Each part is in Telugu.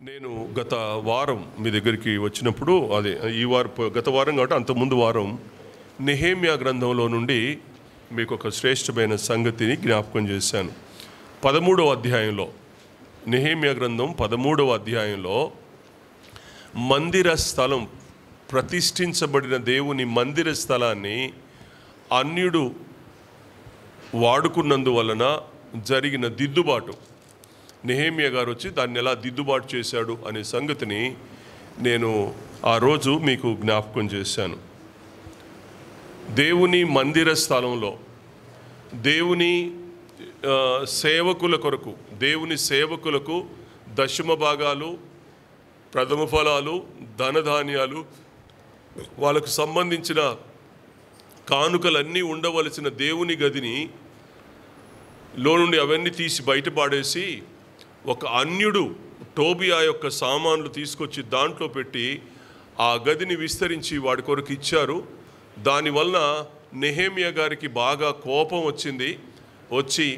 నేను గత వారం మీ దగ్గరికి వచ్చినప్పుడు గత వారం కాబట్టి అంతకుముందు వారం నెహెమ్యా గ్రంథంలో నుండి మీకు ఒక శ్రేష్టమైన సంగతిని జ్ఞాపకం చేశాను. 13వ అధ్యాయంలో, నెహెమ్యా గ్రంథం 13వ అధ్యాయంలో మందిర స్థలం, ప్రతిష్ఠించబడిన దేవుని మందిర స్థలాన్ని అన్యుడు వాడుకున్నందువలన జరిగిన దిద్దుబాటు, నెహెమ్యా గారు వచ్చి దాన్ని ఎలా దిద్దుబాటు చేశాడు అనే సంగతిని నేను ఆ రోజు మీకు జ్ఞాపకం చేశాను. దేవుని మందిర స్థలంలో దేవుని సేవకుల కొరకు, దేవుని సేవకులకు దశమ భాగాలు, ప్రథమ ఫలాలు, ధనధాన్యాలు, వాళ్ళకు సంబంధించిన కానుకలన్నీ ఉండవలసిన దేవుని గదిని లో నుండి అవన్నీ తీసి బయటపడేసి ఒక అన్యుడు టోబియా యొక్క సామాన్లు తీసుకొచ్చి దాంట్లో పెట్టి ఆ గదిని విస్తరించి వాడి కొరకు ఇచ్చారు. దానివలన నెహెమ్యా గారికి బాగా కోపం వచ్చి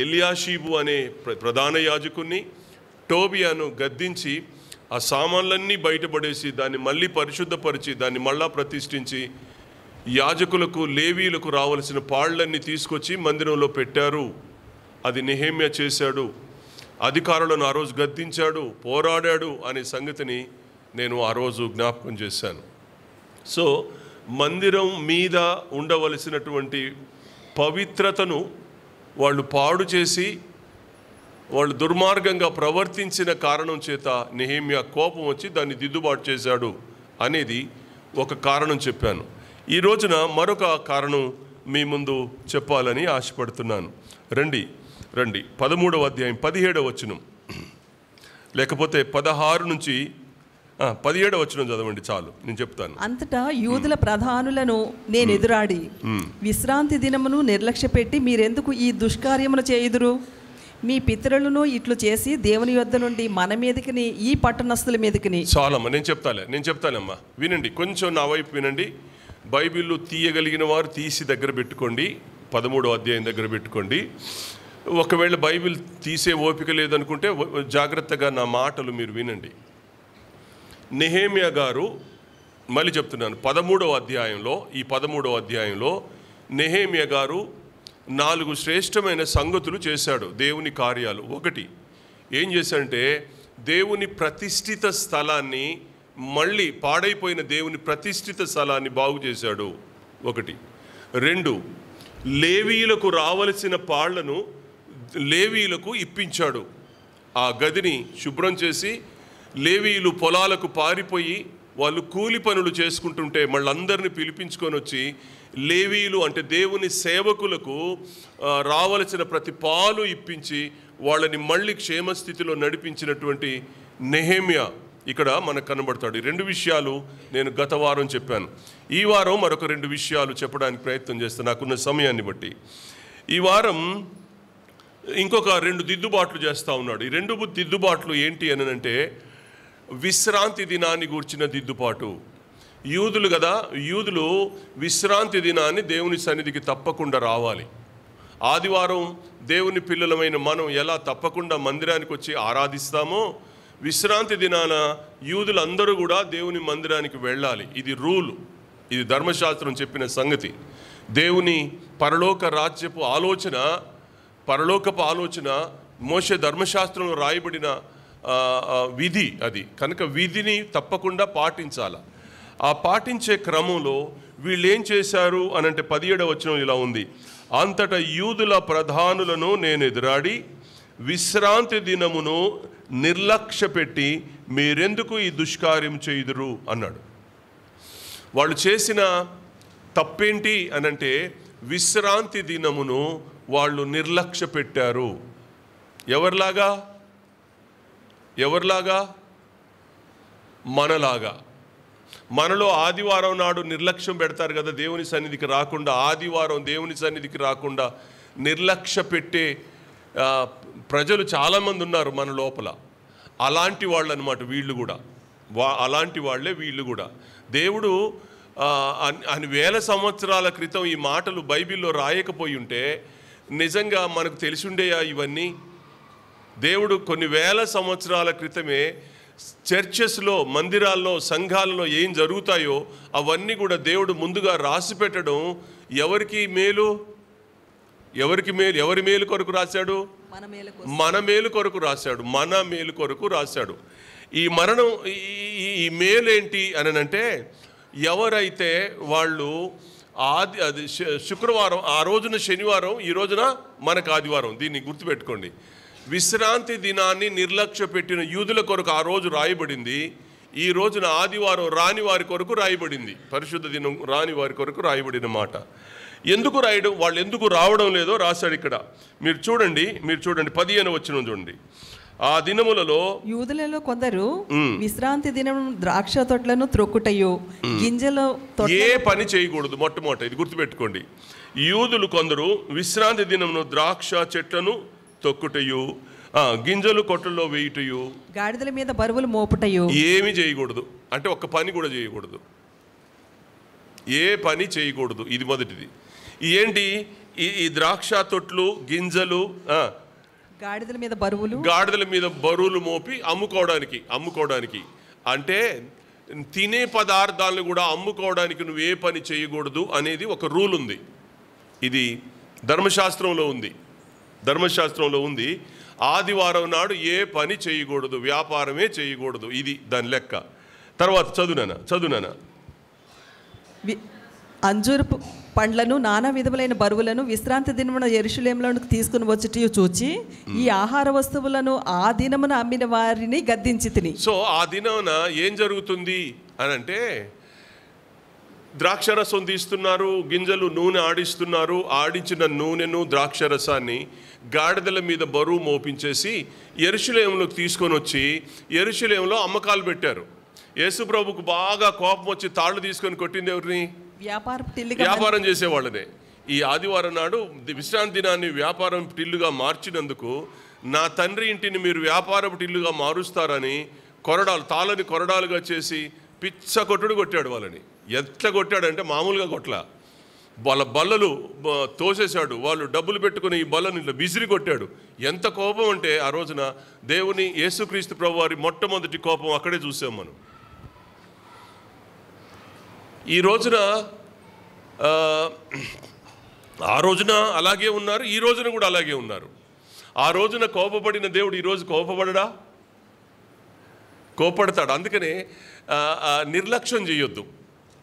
ఎలియాషీబు అనే ప్రధాన యాజకుని, టోబియాను గద్దించి ఆ సామాన్లన్నీ బయటపడేసి దాన్ని మళ్ళీ పరిశుద్ధపరిచి దాన్ని మళ్ళా ప్రతిష్ఠించి యాజకులకు, లేవీలకు రావలసిన పాళ్ళన్నీ తీసుకొచ్చి మందిరంలో పెట్టారు. అది నెహెమ్యా చేశాడు. అధికారులను ఆ రోజు గద్దించాడు, పోరాడాడు అనే సంగతిని నేను ఆ రోజు జ్ఞాపకం చేశాను. సో మందిరం మీద ఉండవలసినటువంటి పవిత్రతను వాళ్ళు పాడు చేసి వాళ్ళు దుర్మార్గంగా ప్రవర్తించిన కారణం చేత నెహెమ్యా కోపం వచ్చి దాన్ని దిద్దుబాటు చేశాడు అనేది ఒక కారణం చెప్పాను. ఈ రోజున మరొక కారణం మీ ముందు చెప్పాలని ఆశపడుతున్నాను. రండి 13వ అధ్యాయం 17వ వచనం, లేకపోతే 16 నుంచి 17వ వచనం చదవండి, చాలు, నేను చెప్తాను. అంతటా యూదుల ప్రధానులను నేను ఎదురాడి, విశ్రాంతి దినమును నిర్లక్ష్యపెట్టి మీరెందుకు ఈ దుష్కార్యమును చేయుదురు? మీ పితరులను ఇట్లు చేసి దేవుని యొద్ద నుండి మన మీదకిని ఈ పట్టణస్థుల మీదకిని. చాలమ్మా, నేను చెప్తానమ్మా, వినండి, కొంచెం నా వైపు వినండి. బైబిల్ తీయగలిగిన వారు తీసి దగ్గర పెట్టుకోండి, 13వ అధ్యాయం దగ్గర పెట్టుకోండి. ఒకవేళ బైబిల్ తీసే ఓపిక లేదనుకుంటే జాగ్రత్తగా నా మాటలు మీరు వినండి. నెహెమ్యా గారు, మళ్ళీ చెప్తున్నాను, 13వ అధ్యాయంలో నెహెమ్యా గారు 4 శ్రేష్టమైన సంగతులు చేశాడు, దేవుని కార్యాలు. ఒకటి ఏం చేశాడంటే, దేవుని ప్రతిష్ఠిత స్థలాన్ని, మళ్ళీ పాడైపోయిన దేవుని ప్రతిష్ఠిత స్థలాన్ని బాగు చేశాడు. 1. 2, లేవీయులకు రావలసిన పాళ్లను లేవీయులకు ఇప్పించాడు. ఆ గదిని శుభ్రం చేసి లేవీయులు పొలాలకు పారిపోయి వాళ్ళు కూలి పనులు చేసుకుంటుంటే మళ్ళందరినీ పిలిపించుకొని వచ్చి లేవీయులు అంటే దేవుని సేవకులకు రావలసిన ప్రతి పాలు ఇప్పించి వాళ్ళని మళ్ళీ క్షేమస్థితిలో నడిపించినటువంటి నెహెమ్యా ఇక్కడ మనకు కనబడతాడు. 2 విషయాలు నేను గత వారం చెప్పాను. ఈ వారం మరొక 2 విషయాలు చెప్పడానికి ప్రయత్నం చేస్తాను నాకున్న సమయాన్ని బట్టి. ఈ వారం ఇంకొక 2 దిద్దుబాట్లు చేస్తూ ఉన్నాడు. ఈ 2 దిద్దుబాట్లు ఏంటి అని అంటే, విశ్రాంతి దినాన్ని గూర్చిన దిద్దుబాటు. యూదులు కదా, యూదులు విశ్రాంతి దినాన్ని దేవుని సన్నిధికి తప్పకుండా రావాలి. ఆదివారం దేవుని పిల్లలమైన మనం ఎలా తప్పకుండా మందిరానికి వచ్చి ఆరాధిస్తామో, విశ్రాంతి దినాన యూదులందరూ కూడా దేవుని మందిరానికి వెళ్ళాలి. ఇది రూల్, ఇది ధర్మశాస్త్రం చెప్పిన సంగతి. దేవుని పరలోకపు ఆలోచన మోషే ధర్మశాస్త్రంలో రాయబడిన విధి అది. కనుక విధిని తప్పకుండా పాటించాలి. ఆ పాటించే క్రమంలో వీళ్ళు ఏం చేశారు అనంటే 17వ వచనం ఇలా ఉంది, అంతటా యూదుల ప్రధానులను నేను ఎదురాడి విశ్రాంతి దినమును నిర్లక్ష్యపెట్టి మీరెందుకు ఈ దుష్కార్యం చేయుదురు అన్నాడు. వాళ్ళు చేసిన తప్పేంటి అనంటే, విశ్రాంతి దినమును వాళ్ళు నిర్లక్ష్య పెట్టారు. ఎవరిలాగా? మనలో ఆదివారం నాడు నిర్లక్ష్యం పెడతారు కదా, దేవుని సన్నిధికి రాకుండా, ఆదివారం దేవుని సన్నిధికి రాకుండా నిర్లక్ష్య పెట్టే ప్రజలు చాలామంది ఉన్నారు మన లోపల. అలాంటి వాళ్ళు అన్నమాట వీళ్ళు కూడా, అలాంటి వాళ్ళే వీళ్ళు కూడా. దేవుడు అని వేల సంవత్సరాల క్రితం ఈ మాటలు బైబిల్లో రాయకపోయి ఉంటే నిజంగా మనకు తెలిసి ఉండేయా ఇవన్నీ? దేవుడు కొన్ని వేల సంవత్సరాల క్రితమే చర్చెస్లో, మందిరాల్లో, సంఘాలలో ఏం జరుగుతాయో అవన్నీ కూడా దేవుడు ముందుగా రాసి పెట్టడం ఎవరికి మేలు? ఎవరి మేలు కొరకు రాశాడు? మన మేలు కొరకు రాశాడు. మన మేలు కొరకు రాశాడు. ఈ మరణం, ఈ మేలు ఏంటి అని అంటే, ఎవరైతే వాళ్ళు అది శుక్రవారం, ఆ రోజున శనివారం, ఈ రోజున మనకు ఆదివారం, దీన్ని గుర్తుపెట్టుకోండి. విశ్రాంతి దినాన్ని నిర్లక్ష్య పెట్టిన యూదుల కొరకు ఆ రోజు రాయబడింది. ఈ రోజున ఆదివారం రాని వారి కొరకు రాయబడింది. పరిశుద్ధ దినం రాని వారి కొరకు రాయబడిన మాట. ఎందుకు రాయడం, వాళ్ళు ఎందుకు రావడం లేదో రాశాడు ఇక్కడ. మీరు చూడండి 15వ వచనం చూడండి. ఆ దినములలో యూదులలో కొందరు విశ్రాంతి దినం ద్రాక్ష తొట్లను త్రొక్కుటయు, గింజలు ఏ పని చేయకూడదు. మొట్టమొదట ఇది గుర్తుపెట్టుకోండి. యూదులు కొందరు విశ్రాంతి దినమును ద్రాక్ష చెట్లను తొక్కుటయు, గింజలు కొట్టల్లో వేయుటయు, గాడిదల మీద బరువులు మోపుటయు, ఏమి చేయకూడదు. అంటే ఒక్క పని కూడా చేయకూడదు. ఏ పని చేయకూడదు. ఇది మొదటిది. ఏంటి? ఈ ద్రాక్ష తొట్లు, గింజలు, గాడిదల మీద బరువులు మోపి అమ్ముకోవడానికి అంటే తినే పదార్థాలను కూడా అమ్ముకోవడానికి నువ్వు ఏ పని చేయకూడదు అనేది ఒక రూల్ ఉంది. ఇది ధర్మశాస్త్రంలో ఉంది. ఆదివారం నాడు ఏ పని చేయకూడదు, వ్యాపారమే చేయకూడదు. ఇది దాని లెక్క. తర్వాత చదువునానా అంజూరపు పండ్లను, నానా విధములైన బరువులను విశ్రాంతి దినమున యెరూషలేములోనికి తీసుకుని వచ్చి చూచి, ఈ ఆహార వస్తువులను ఆ దినమున అమ్మిన వారిని గద్దించితిని. సో ఆ దినమున ఏం జరుగుతుంది అని అంటే, ద్రాక్షరసం తీస్తున్నారు, గింజలు, నూనె ఆడిస్తున్నారు. ఆడించిన నూనెను, ద్రాక్షరసాన్ని గాడిదల మీద బరువు మోపించేసి యెరూషలేములోకి తీసుకొని వచ్చి యెరూషలేములో అమ్మకాలు పెట్టారు. యేసుప్రభుకు బాగా కోపం వచ్చి తాళ్ళు తీసుకొని కొట్టింది ఎవరిని? వ్యాపారం చేసేవాళ్ళనే. ఈ ఆదివారం నాడు విశ్రాంతి దినాన్ని వ్యాపారం టిల్లుగా మార్చినందుకు, నా తండ్రి ఇంటిని మీరు వ్యాపారపు టిల్లుగా మారుస్తారని తాళ్ళని కొరడాలుగా చేసి పిచ్చ కొట్టుడు కొట్టాడు వాళ్ళని. ఎట్లా కొట్టాడంటే మామూలుగా కొట్ల, వాళ్ళ బల్లలు తోసేశాడు. వాళ్ళు డబ్బులు పెట్టుకుని ఈ బల్లను ఇట్లా విసిరి కొట్టాడు. ఎంత కోపం అంటే ఆ రోజున దేవుని యేసుక్రీస్తు ప్రభు వారి మొట్టమొదటి కోపం అక్కడే చూసాం మనం. ఈ రోజున ఆ రోజున అలాగే ఉన్నారు, ఈ రోజున కూడా అలాగే ఉన్నారు. ఆ రోజున కోపపడిన దేవుడు ఈరోజు కోపపడడా? కోపడతాడు. అందుకనే నిర్లక్ష్యం చేయొద్దు.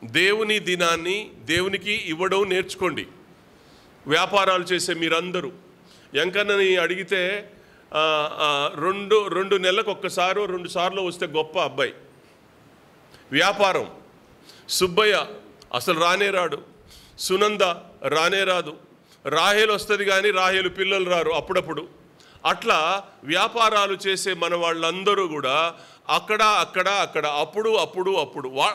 దేవుని దినాన్ని దేవునికి ఇవ్వడం నేర్చుకోండి. వ్యాపారాలు చేసే మీరందరూ ఎంకన్నని అడిగితే రెండు నెలలకు ఒక్కసారో 2 సార్లు వస్తే గొప్ప అబ్బాయి. వ్యాపారం. సుబ్బయ్య అసలు రానే రాడు, సునంద రానే రాదు, రాహేలు వస్తుంది కానీ రాహేలు పిల్లలు రారు అప్పుడప్పుడు. అట్లా వ్యాపారాలు చేసే మన వాళ్ళందరూ కూడా అక్కడ అప్పుడు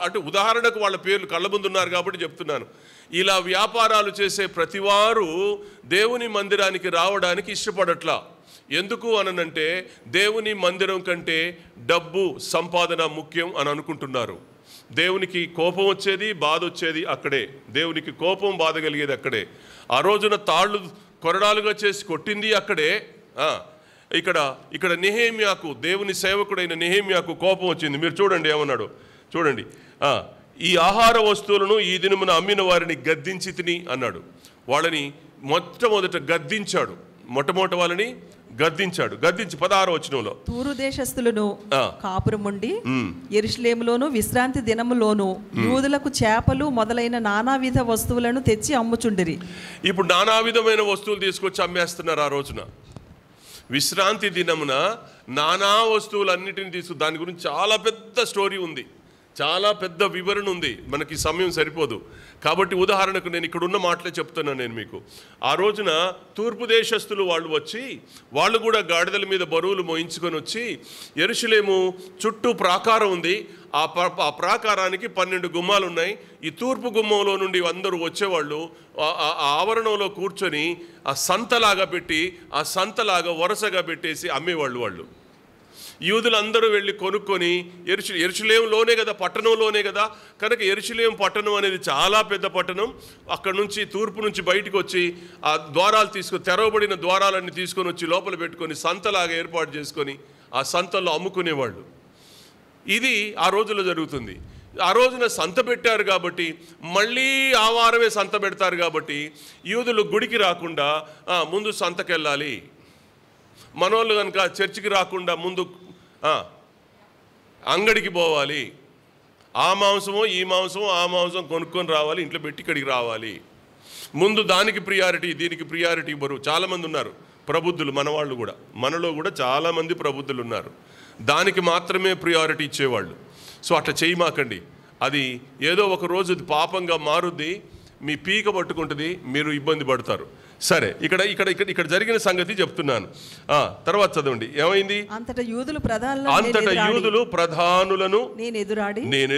అంటే ఉదాహరణకు వాళ్ళ పేర్లు కళ్ళ ముందు ఉన్నారు కాబట్టి చెప్తున్నాను. ఇలా వ్యాపారాలు చేసే ప్రతివారు దేవుని మందిరానికి రావడానికి ఇష్టపడట్లా. ఎందుకు అనంటే దేవుని మందిరం కంటే డబ్బు సంపాదన ముఖ్యం అని అనుకుంటున్నారు. దేవునికి కోపం వచ్చేది, బాధ వచ్చేది అక్కడే. దేవునికి కోపం, బాధ కలిగేది అక్కడే. ఆ రోజున తాళ్ళు కొరడాలుగా చేసి కొట్టింది అక్కడే. ఇక్కడ నెహెమ్యాకు, దేవుని సేవకుడైన నెహెమ్యాకు కోపం వచ్చింది. మీరు చూడండి ఏమన్నాడు చూడండి. ఈ ఆహార వస్తువులను ఈ దినమున అమ్మిన వారిని గద్దించి తిని అన్నాడు. వాళ్ళని మొట్టమొదట గద్దించాడు. వాళ్ళని గద్దించి 16వ వచనంలో, తూరు దేశస్థులను కాపురముండి యెరూషలేములోను విశ్రాంతి దినములోను యూదులకు చేపలు మొదలైన నానావిధ వస్తువులను తెచ్చి అమ్ముచుండిరి. ఇప్పుడు నానా విధమైన వస్తువులు తీసుకొచ్చి అమ్మేస్తున్నారు. ఆ రోజున విశ్రాంతి దినమున నానా వస్తువులన్నిటిని దాని గురించి చాలా పెద్ద స్టోరీ ఉంది, చాలా పెద్ద వివరణ ఉంది. మనకి సమయం సరిపోదు కాబట్టి ఉదాహరణకు నేను ఇక్కడ ఉన్న మాటలే చెప్తున్నాను నేను మీకు. ఆ రోజున తూర్పు దేశస్తులు వాళ్ళు కూడా గాడిదల మీద బరువులు మోయించుకొని వచ్చి, యెరూషలేము చుట్టూ ప్రాకారం ఉంది. ఆ ప్రాకారానికి 12 గుమ్మాలు ఉన్నాయి. ఈ తూర్పు గుమ్మంలో నుండి అందరూ వచ్చేవాళ్ళు ఆ ఆవరణంలో కూర్చొని ఆ సంతలాగా వరుసగా పెట్టేసి అమ్మేవాళ్ళు. వాళ్ళు యూదులందరూ వెళ్ళి కొనుక్కొని యెరూషలేములోనే కదా, పట్టణంలోనే కదా, కనుక యెరూషలేము పట్టణం అనేది చాలా పెద్ద పట్టణం. అక్కడ నుంచి తూర్పు నుంచి బయటకు వచ్చి ఆ ద్వారాలు తీసుకొని, తెరవబడిన ద్వారాలన్నీ తీసుకొని వచ్చి లోపల పెట్టుకొని సంతలాగా ఏర్పాటు చేసుకొని ఆ సంతల్లో అమ్ముకునేవాళ్ళు. ఇది ఆ రోజుల్లో జరుగుతుంది. ఆ రోజున సంత పెట్టారు కాబట్టి మళ్ళీ ఆ వారమే సంత పెడతారు కాబట్టి యూదులు గుడికి రాకుండా ముందు సంతకెళ్ళాలి, మనోళ్ళు కనుక చర్చికి రాకుండా ముందు అంగడికి పోవాలి, ఆ మాంసమో ఈ మాంసమో ఆ మాంసం కొనుక్కొని రావాలి, ఇంట్లో పెట్టి ఇక్కడికి రావాలి. ముందు దానికి ప్రియారిటీ, దీనికి ప్రియారిటీ ఇవ్వరు. చాలామంది ఉన్నారు ప్రబుద్ధులు, మనలో కూడా చాలామంది ప్రబుద్ధులు ఉన్నారు, దానికి మాత్రమే ప్రియారిటీ ఇచ్చేవాళ్ళు. సో అట్లా చేయమాకండి. అది ఏదో ఒక రోజు పాపంగా మారుద్ది, మీ పీక పట్టుకుంటుంది, మీరు ఇబ్బంది పడతారు. సరే, ఇక్కడ జరిగిన సంగతి చెప్తున్నాను. తర్వాత చదవండి, ఏమైంది? అంతటా యూదులు ప్రధానులను నేను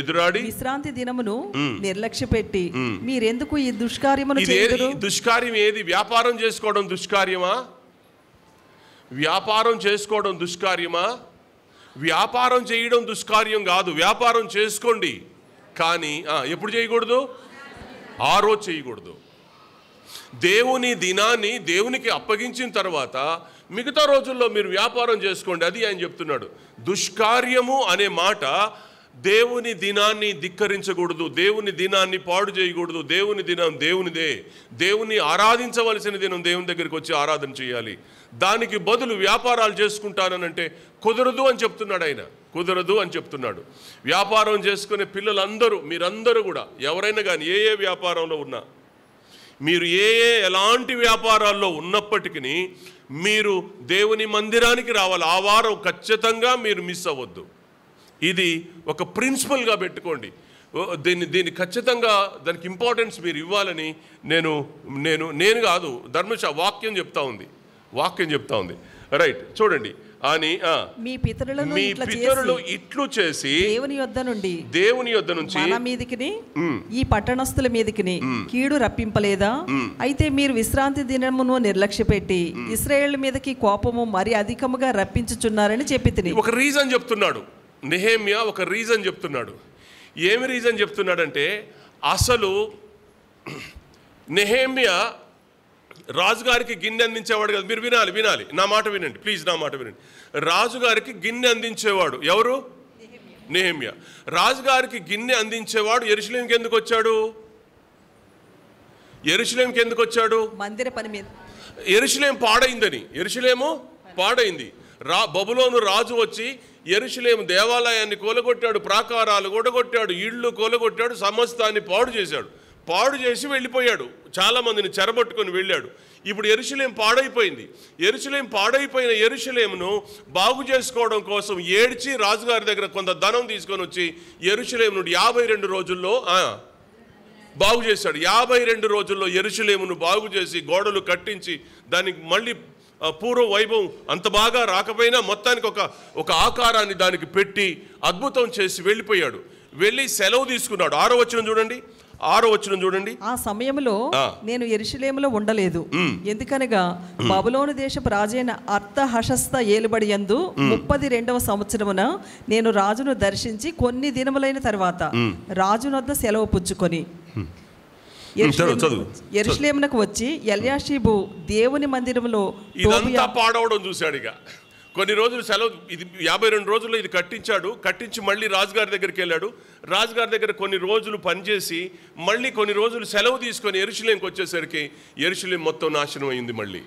ఎదురాడి విశ్రాంతి దినమును నిర్లక్ష్య పెట్టి మీరెందుకు ఈ దుష్కార్యమును చేయుదురు? దుష్కార్యం ఏది? వ్యాపారం చేసుకోవడం దుష్కార్యమా? వ్యాపారం చేసుకోవడం దుష్కార్యమా? వ్యాపారం చేయడం దుష్కార్యం కాదు. వ్యాపారం చేసుకోండి, కానీ ఎప్పుడు చేయకూడదు? ఆ రోజు చేయకూడదు. దేవుని దినాన్ని దేవునికి అప్పగించిన తర్వాత మిగతా రోజుల్లో మీరు వ్యాపారం చేసుకోండి. అది ఆయన చెప్తున్నాడు. దుష్కార్యము అనే మాట దేవుని దినాన్ని ధిక్కరించకూడదు, దేవుని దినాన్ని పాడు చేయకూడదు. దేవుని దినం దేవునిదే. దేవుని ఆరాధించవలసిన దినం దేవుని దగ్గరికి వచ్చి ఆరాధన చేయాలి. దానికి బదులు వ్యాపారాలు చేసుకుంటానంటే కుదరదు అని చెప్తున్నాడు ఆయన. కుదరదు అని చెప్తున్నాడు. వ్యాపారం చేసుకునే పిల్లలందరూ, మీరందరూ కూడా, ఎవరైనా కానీ ఏ వ్యాపారంలో ఉన్నా, మీరు ఎలాంటి వ్యాపారాల్లో ఉన్నప్పటికీ మీరు దేవుని మందిరానికి రావాలి. ఆ వారం ఖచ్చితంగా మీరు మిస్ అవ్వద్దు. ఇది ఒక ప్రిన్సిపల్గా పెట్టుకోండి. దీన్ని ఖచ్చితంగా దానికి ఇంపార్టెన్స్ మీరు ఇవ్వాలని నేను కాదు, వాక్యం చెప్తా ఉంది. రైట్, చూడండి. అని మీ పితరులు ఇట్లు చేసి దేవుని యొద్ద నుంచి మన మీదికిని ఈ పట్టణస్థుల మీదికిని కీడు రప్పింపలేదా? అయితే మీరు విశ్రాంతి దినమును నిర్లక్ష్య పెట్టి ఇశ్రాయేలు మీదకి కోపము మరి అధికముగా రప్పించుచున్నారని చెప్పి ఒక రీజన్ చెప్తున్నాడు నెహెమ్యా. ఒక రీజన్ చెప్తున్నాడు. ఏమి రీజన్ చెప్తున్నాడంటే, అసలు నెహెమ్యా రాజుగారికి గిన్నె అందించేవాడు కదా. మీరు వినాలి, నా మాట వినండి ప్లీజ్, నా మాట వినండి. రాజుగారికి గిన్నె అందించేవాడు ఎవరు? నెహెమ్యా. రాజుగారికి గిన్నె అందించేవాడు యెరూషలేముకి ఎందుకు వచ్చాడు? మందిర పని మీద. యెరూషలేము పాడైంది. బబులోను రాజు వచ్చి యెరూషలేము దేవాలయాన్ని కూలగొట్టాడు, ప్రాకారాలు కూడగొట్టాడు, ఇళ్ళు కూలగొట్టాడు, సమస్తాన్ని పాడు చేసి వెళ్ళిపోయాడు. చాలామందిని చెరబట్టుకొని వెళ్ళాడు. ఇప్పుడు యెరూషలేము పాడైపోయింది. పాడైపోయిన యెరూషలేమును బాగు చేసుకోవడం కోసం ఏడ్చి రాజుగారి దగ్గర కొంత ధనం తీసుకొని వచ్చి యెరూషలేము నుండి 52 రోజుల్లో బాగు చేశాడు. 52 రోజుల్లో యెరూషలేమును బాగు చేసి గోడలు కట్టించి దానికి మళ్ళీ పూర్వ వైభవం అంత బాగా రాకపోయినా మొత్తానికి ఒక ఆకారాన్ని దానికి పెట్టి అద్భుతం చేసి వెళ్ళిపోయాడు. వెళ్ళి సెలవు తీసుకున్నాడు. 6వ వచనం చూడండి. ఆ సమయంలో నేను యెరూషలేములో ఉండలేదు, ఎందుకనగా బబులోను దేశపు రాజైన అర్తహషస్త ఏలుబడి యందు 32వ సంవత్సరమున నేను రాజును దర్శించి కొన్ని దినములైన తర్వాత రాజునొద్ద సెలవు పుచ్చుకొని యెరూషలేమునకు వచ్చి ఎల్యాషీబు దేవుని మందిరములో ఇదంతా పాడవడం చూశాడు. ఇక కొన్ని రోజులు సెలవు, ఇది 52 రోజుల్లో ఇది కట్టించి మళ్ళీ రాజుగారి దగ్గరికి వెళ్ళాడు. రాజుగారి దగ్గర కొన్ని రోజులు పనిచేసి మళ్ళీ కొన్ని రోజులు సెలవు తీసుకొని యెరూషలేముకి వచ్చేసరికి యెరూషలేము మొత్తం నాశనం అయింది. మళ్ళీ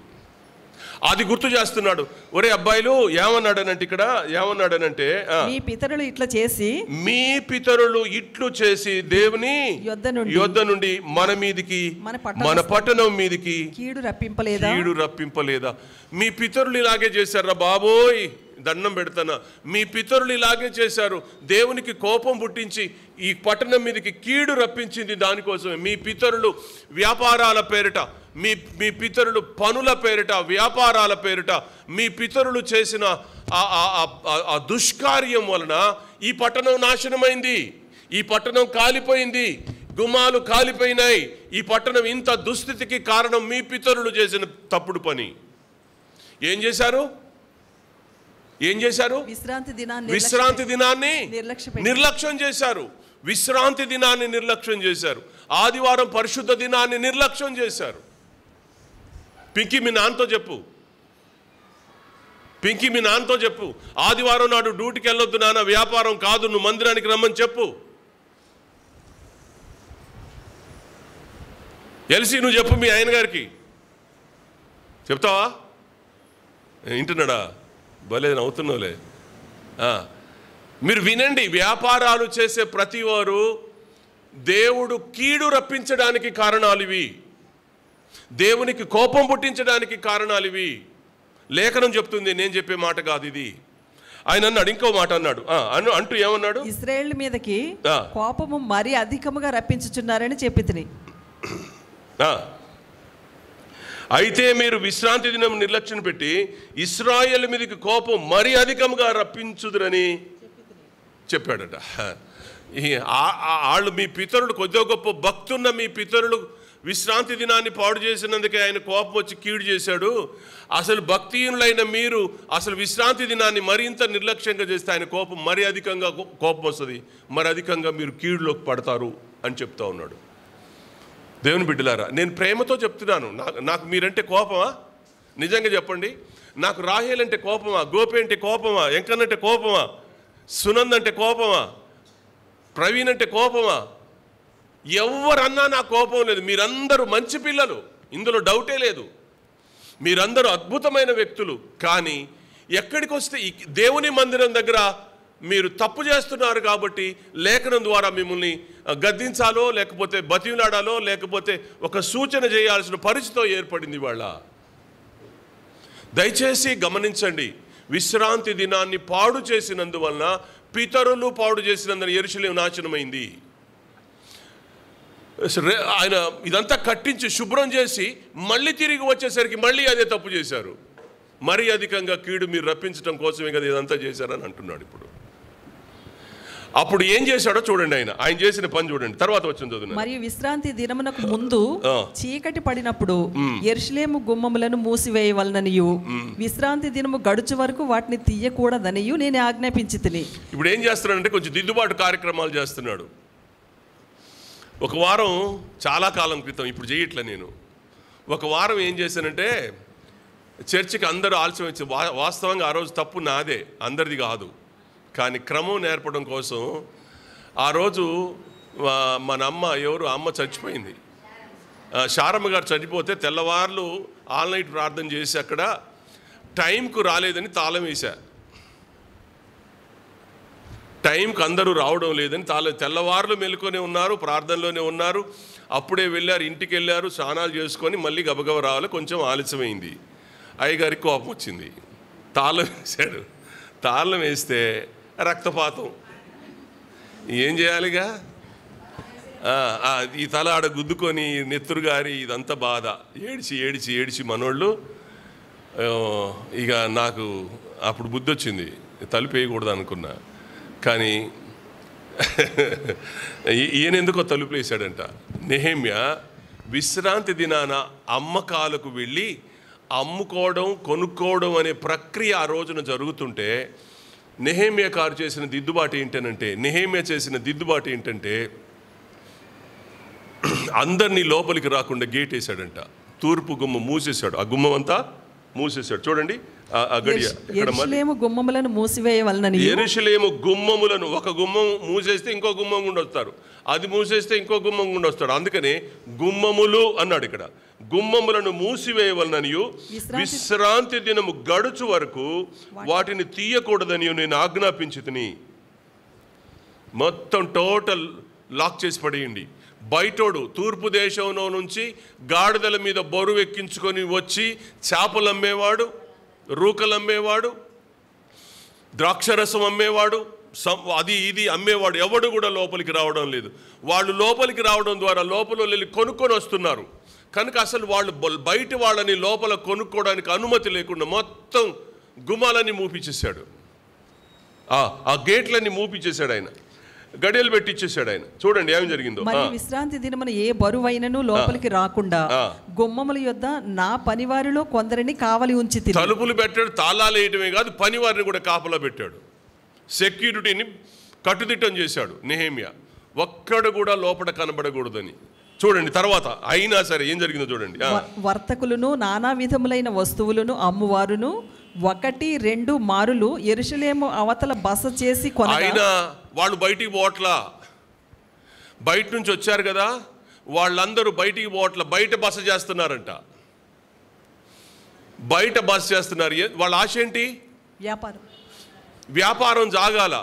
అది గుర్తు చేస్తున్నాడు. ఒరే అబ్బాయిలు, ఏమన్నాడనంటే మీ పితరులు ఇట్లు చేసి దేవుని యొద్ద నుండి మన మీదికి, మన పట్టణం మీదికి కీడు రప్పింపలేదా? మీ పితరులు ఇలాగే చేశారా బాబోయ్, దండం పెడతానా. మీ పితరులు ఇలాగే చేశారు. దేవునికి కోపం పుట్టించి ఈ పట్టణం మీదకి కీడు రప్పించింది దానికోసమే. మీ పితరులు వ్యాపారాల పేరిట, మీ పితరులు పనుల పేరిట, వ్యాపారాల పేరిట మీ పితరులు చేసిన ఆ దుష్కార్యం వలన ఈ పట్టణం నాశనమైంది, ఈ పట్టణం కాలిపోయింది, గుమ్మాలు కాలిపోయినాయి. ఈ పట్టణం ఇంత దుస్థితికి కారణం మీ పితరులు చేసిన తప్పుడు పని. ఏం చేశారు? ఏం చేశారు? విశ్రాంతి దినాన్ని నిర్లక్ష్యం చేశారు. విశ్రాంతి దినాన్ని నిర్లక్ష్యం చేశారు. ఆదివారం పరిశుద్ధ దినాన్ని నిర్లక్ష్యం చేశారు. పింకీ మీ నాన్నతో చెప్పు, ఆదివారం నాడు డ్యూటీకి వెళ్ళొద్దు నాన్న, వ్యాపారం కాదు, నువ్వు మందిరానికి రమ్మని చెప్పు. ఎల్సి నువ్వు చెప్పు మీ ఆయన గారికి. చెప్తావా? వింటున్నాడా? భలే నవ్వుతున్నావులే. మీరు వినండి, వ్యాపారాలు చేసే ప్రతి వారు దేవుడు కీడు రప్పించడానికి కారణాలు ఇవి, దేవునికి కోపం పుట్టించడానికి కారణాలు ఇవి. లేఖనం చెప్తుంది, నేను చెప్పే మాట కాదు ఇది. ఆయన అన్నాడు, ఇంకో మాట అన్నాడు, అంటూ ఏమన్నాడు? ఇశ్రాయేలు మీదకి కోపము మరీ అధికముగా రప్పించుచున్నారని చెప్పితిని. అయితే మీరు విశ్రాంతి దినం నిర్లక్ష్యం పెట్టి ఇశ్రాయేలు మీదకి కోపం మరీ అధికంగా రప్పించుదురని చెప్పాడట. వాళ్ళు మీ పితరులు, కొద్దిగా గొప్ప భక్తున్న మీ పితరులు విశ్రాంతి దినాన్ని పాడు చేసినందుకే ఆయన కోపం వచ్చి కీడు చేశాడు. అసలు భక్తిహీనులైన మీరు అసలు విశ్రాంతి దినాన్ని మరింత నిర్లక్ష్యంగా చేస్తే ఆయన కోపం మరీ అధికంగా కోపం వస్తుంది, మరి అధికంగా మీరు కీడులోకి పడతారు అని చెప్తా ఉన్నాడు. దేవుని బిడ్డలారా, నేను ప్రేమతో చెప్తున్నాను. నాకు మీరంటే కోపమా? నిజంగా చెప్పండి. నాకు రాహేల్ అంటే కోపమా? గోపి అంటే కోపమా? ఎంకన్నంటే కోపమా? సునంద్ అంటే కోపమా? ప్రవీణ్ అంటే కోపమా? ఎవరన్నా నాకు కోపం లేదు. మీరందరూ మంచి పిల్లలు, ఇందులో డౌటే లేదు. మీరందరూ అద్భుతమైన వ్యక్తులు. కానీ ఎక్కడికి వస్తే దేవుని మందిరం దగ్గర మీరు తప్పు చేస్తున్నారు కాబట్టి లేఖనం ద్వారా మిమ్మల్ని గద్దించాలో, లేకపోతే బతిలాడాలో, లేకపోతే ఒక సూచన చేయాల్సిన పరిస్థితి ఏర్పడింది వాళ్ళ. దయచేసి గమనించండి, విశ్రాంతి దినాన్ని పాడు చేసినందువలన, పితరులు పాడు చేసినందున యెరూషలేము నాశనమైంది. ఆయన ఇదంతా కట్టించి శుభ్రం చేసి మళ్ళీ తిరిగి వచ్చేసరికి మళ్ళీ అదే తప్పు చేశారు. మరీ అధికంగా కీడు మీరు రప్పించడం కోసమే కదా ఇదంతా చేశారని అంటున్నాడు. అప్పుడు ఏం చేశాడో చూడండి, ఆయన చేసిన పని చూడండి. తర్వాత వచ్చింది చదువు. మరియు విశ్రాంతి దినమునకు ముందు చీకటి పడినప్పుడు యెరూషలేము గుమ్మములను మూసివేయవలననియు విశ్రాంతి దినము గడుచు వరకు వాటిని తీయకూడదనియు నేను ఆజ్ఞాపించితిని. ఇప్పుడు ఏం చేస్తున్నాడంటే కొంచెం దిద్దుబాటు కార్యక్రమాలు చేస్తున్నాడు. ఒక వారం, చాలా కాలం క్రితం, ఇప్పుడు చేయట్లే నేను, ఒక వారం ఏం చేశానంటే చర్చికి అందరూ ఆలస్యం వచ్చి, వాస్తవంగా ఆ రోజు తప్పు నాదే, అందరిది కాదు, కానీ క్రమం నేర్పడం కోసం ఆ రోజు మన అమ్మ చచ్చిపోయింది. శారమ్మ గారు చనిపోతే తెల్లవార్లు ఆల్ నైట్ ప్రార్థన చేసి అక్కడ టైంకు రాలేదని తాళం వేశా. టైంకి అందరూ రావడం లేదని తెల్లవారులు మెలుకొని ఉన్నారు, ప్రార్థనలోనే ఉన్నారు. అప్పుడే వెళ్ళారు, ఇంటికి వెళ్ళారు, స్నానాలు చేసుకొని మళ్ళీ గబగబ రావాలి. కొంచెం ఆలస్యమైంది. అయ్యగారికి కోపం వచ్చింది, తాళం వేశాడు. తాళం వేస్తే రక్తపాతం. ఏం చేయాలిగా? ఈ తల ఆడ గుద్దుకొని నెత్తురు గారి ఇదంతా బాధ. ఏడిచి మనోళ్ళు ఇక నాకు అప్పుడు బుద్ధి వచ్చింది, తలుపు వేయకూడదు అనుకున్నా. కానీ ఈయన ఎందుకో తలుపులు వేసాడంట. నెహెమ్యా విశ్రాంతి దినాన అమ్మకాలకు వెళ్ళి అమ్ముకోవడం, కొనుక్కోవడం అనే ప్రక్రియ ఆ రోజున జరుగుతుంటే నెహెమ్యా గారు చేసిన దిద్దుబాటు ఏంటంటే అందరినీ లోపలికి రాకుండా గేట్ వేసాడంట. తూర్పు గుమ్మం మూసేశాడు. ఆ గుమ్మం అంతా మూసేశాడు. చూడండి యెరూషలేము గుమ్మములను మూసివేయవలనని. యెరూషలేము గుమ్మములను, ఒక గుమ్మం మూసేస్తే ఇంకో గుమ్మం గుండా వస్తారు, అది మూసేస్తే ఇంకో గుమ్మం గుండా వస్తాడు. అందుకనే గుమ్మములు అన్నాడు ఇక్కడ. గుమ్మములను మూసివేయవలననియు విశ్రాంతి దినము గడుచు వరకు వాటిని తీయకూడదని నేను ఆజ్ఞాపించితిని. మొత్తం టోటల్ లాక్ చేసి పడేయండి. బయటోడు తూర్పు దేశంలో నుంచి గాడిదల మీద బరువు ఎక్కించుకొని వచ్చి చేపలు అమ్మేవాడు, రూకలు అమ్మేవాడు, ద్రాక్షరసం అమ్మేవాడు, అది ఇది అమ్మేవాడు ఎవడు కూడా లోపలికి రావడం లేదు. వాళ్ళు లోపలికి రావడం ద్వారా లోపల వెళ్ళి కొనుక్కొని వస్తున్నారు కనుక అసలు వాళ్ళు బయట వాళ్ళని లోపల కొనుక్కోవడానికి అనుమతి లేకుండా మొత్తం గుమ్మాలన్నీ మూపించేశాడు. ఆ గేట్లన్నీ మూపించేశాడు ఆయన. గడియలు పెట్టిచ్చేసాడు ఆయన. చూడండి ఏం జరిగిందో. మరి విశ్రాంతి దినమున ఏ బరువైనను లోపలికి రాకుండా గుమ్మముల యొద్ద నా పనివారిలో కొందరిని కావలి ఉంచి తలుపులు పెట్టాడు, తాళాలు వేయటమే కాదు పనివారిని కూడా కాపలా పెట్టాడు. సెక్యూరిటీని కట్టుదిట్టం చేశాడు నెహెమ్యా. ఒక్కడు కూడా లోపల కనబడకూడదని. చూడండి తర్వాత అయినా సరే ఏం జరిగిందో చూడండి. వర్తకులను నానా విధములైన వస్తువులను అమ్మువారును 1-2 మారులు యెరూషలేము అవతల బస చేసి అయినా వాళ్ళు బయటికి పోవట్లా. బయట నుంచి వచ్చారు కదా, వాళ్ళందరూ బయటికి పోవట్లా, బయట బస చేస్తున్నారంట. బయట బస చేస్తున్నారు. వాళ్ళ ఆశ ఏంటి? వ్యాపారం జాగాల.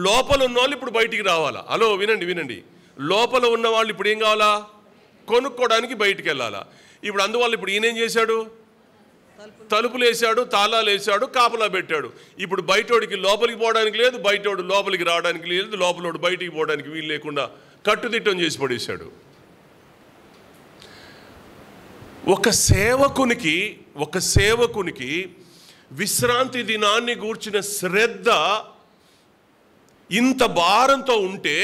లోపల ఉన్న వాళ్ళు ఇప్పుడు బయటికి రావాలా. హలో వినండి. లోపల ఉన్న వాళ్ళు ఇప్పుడు ఏం కావాలా? కొనుక్కోవడానికి బయటికి వెళ్ళాలా. ఇప్పుడు అందువల్ల ఇప్పుడు ఈయనేం చేశాడు? తలుపులు వేసాడు, తాళాలు వేసాడు, కాపలా పెట్టాడు. ఇప్పుడు బయటోడికి లోపలికి పోవడానికి లేదు, బయటోడు లోపలికి రావడానికి లేదు, లోపలోడు బయటికి పోవడానికి వీలు లేకుండా కట్టుదిట్టం చేసి పడేశాడు. ఒక సేవకునికి విశ్రాంతి దినాన్ని గూర్చిన శ్రద్ధ ఇంత భారంతో ఉంటే,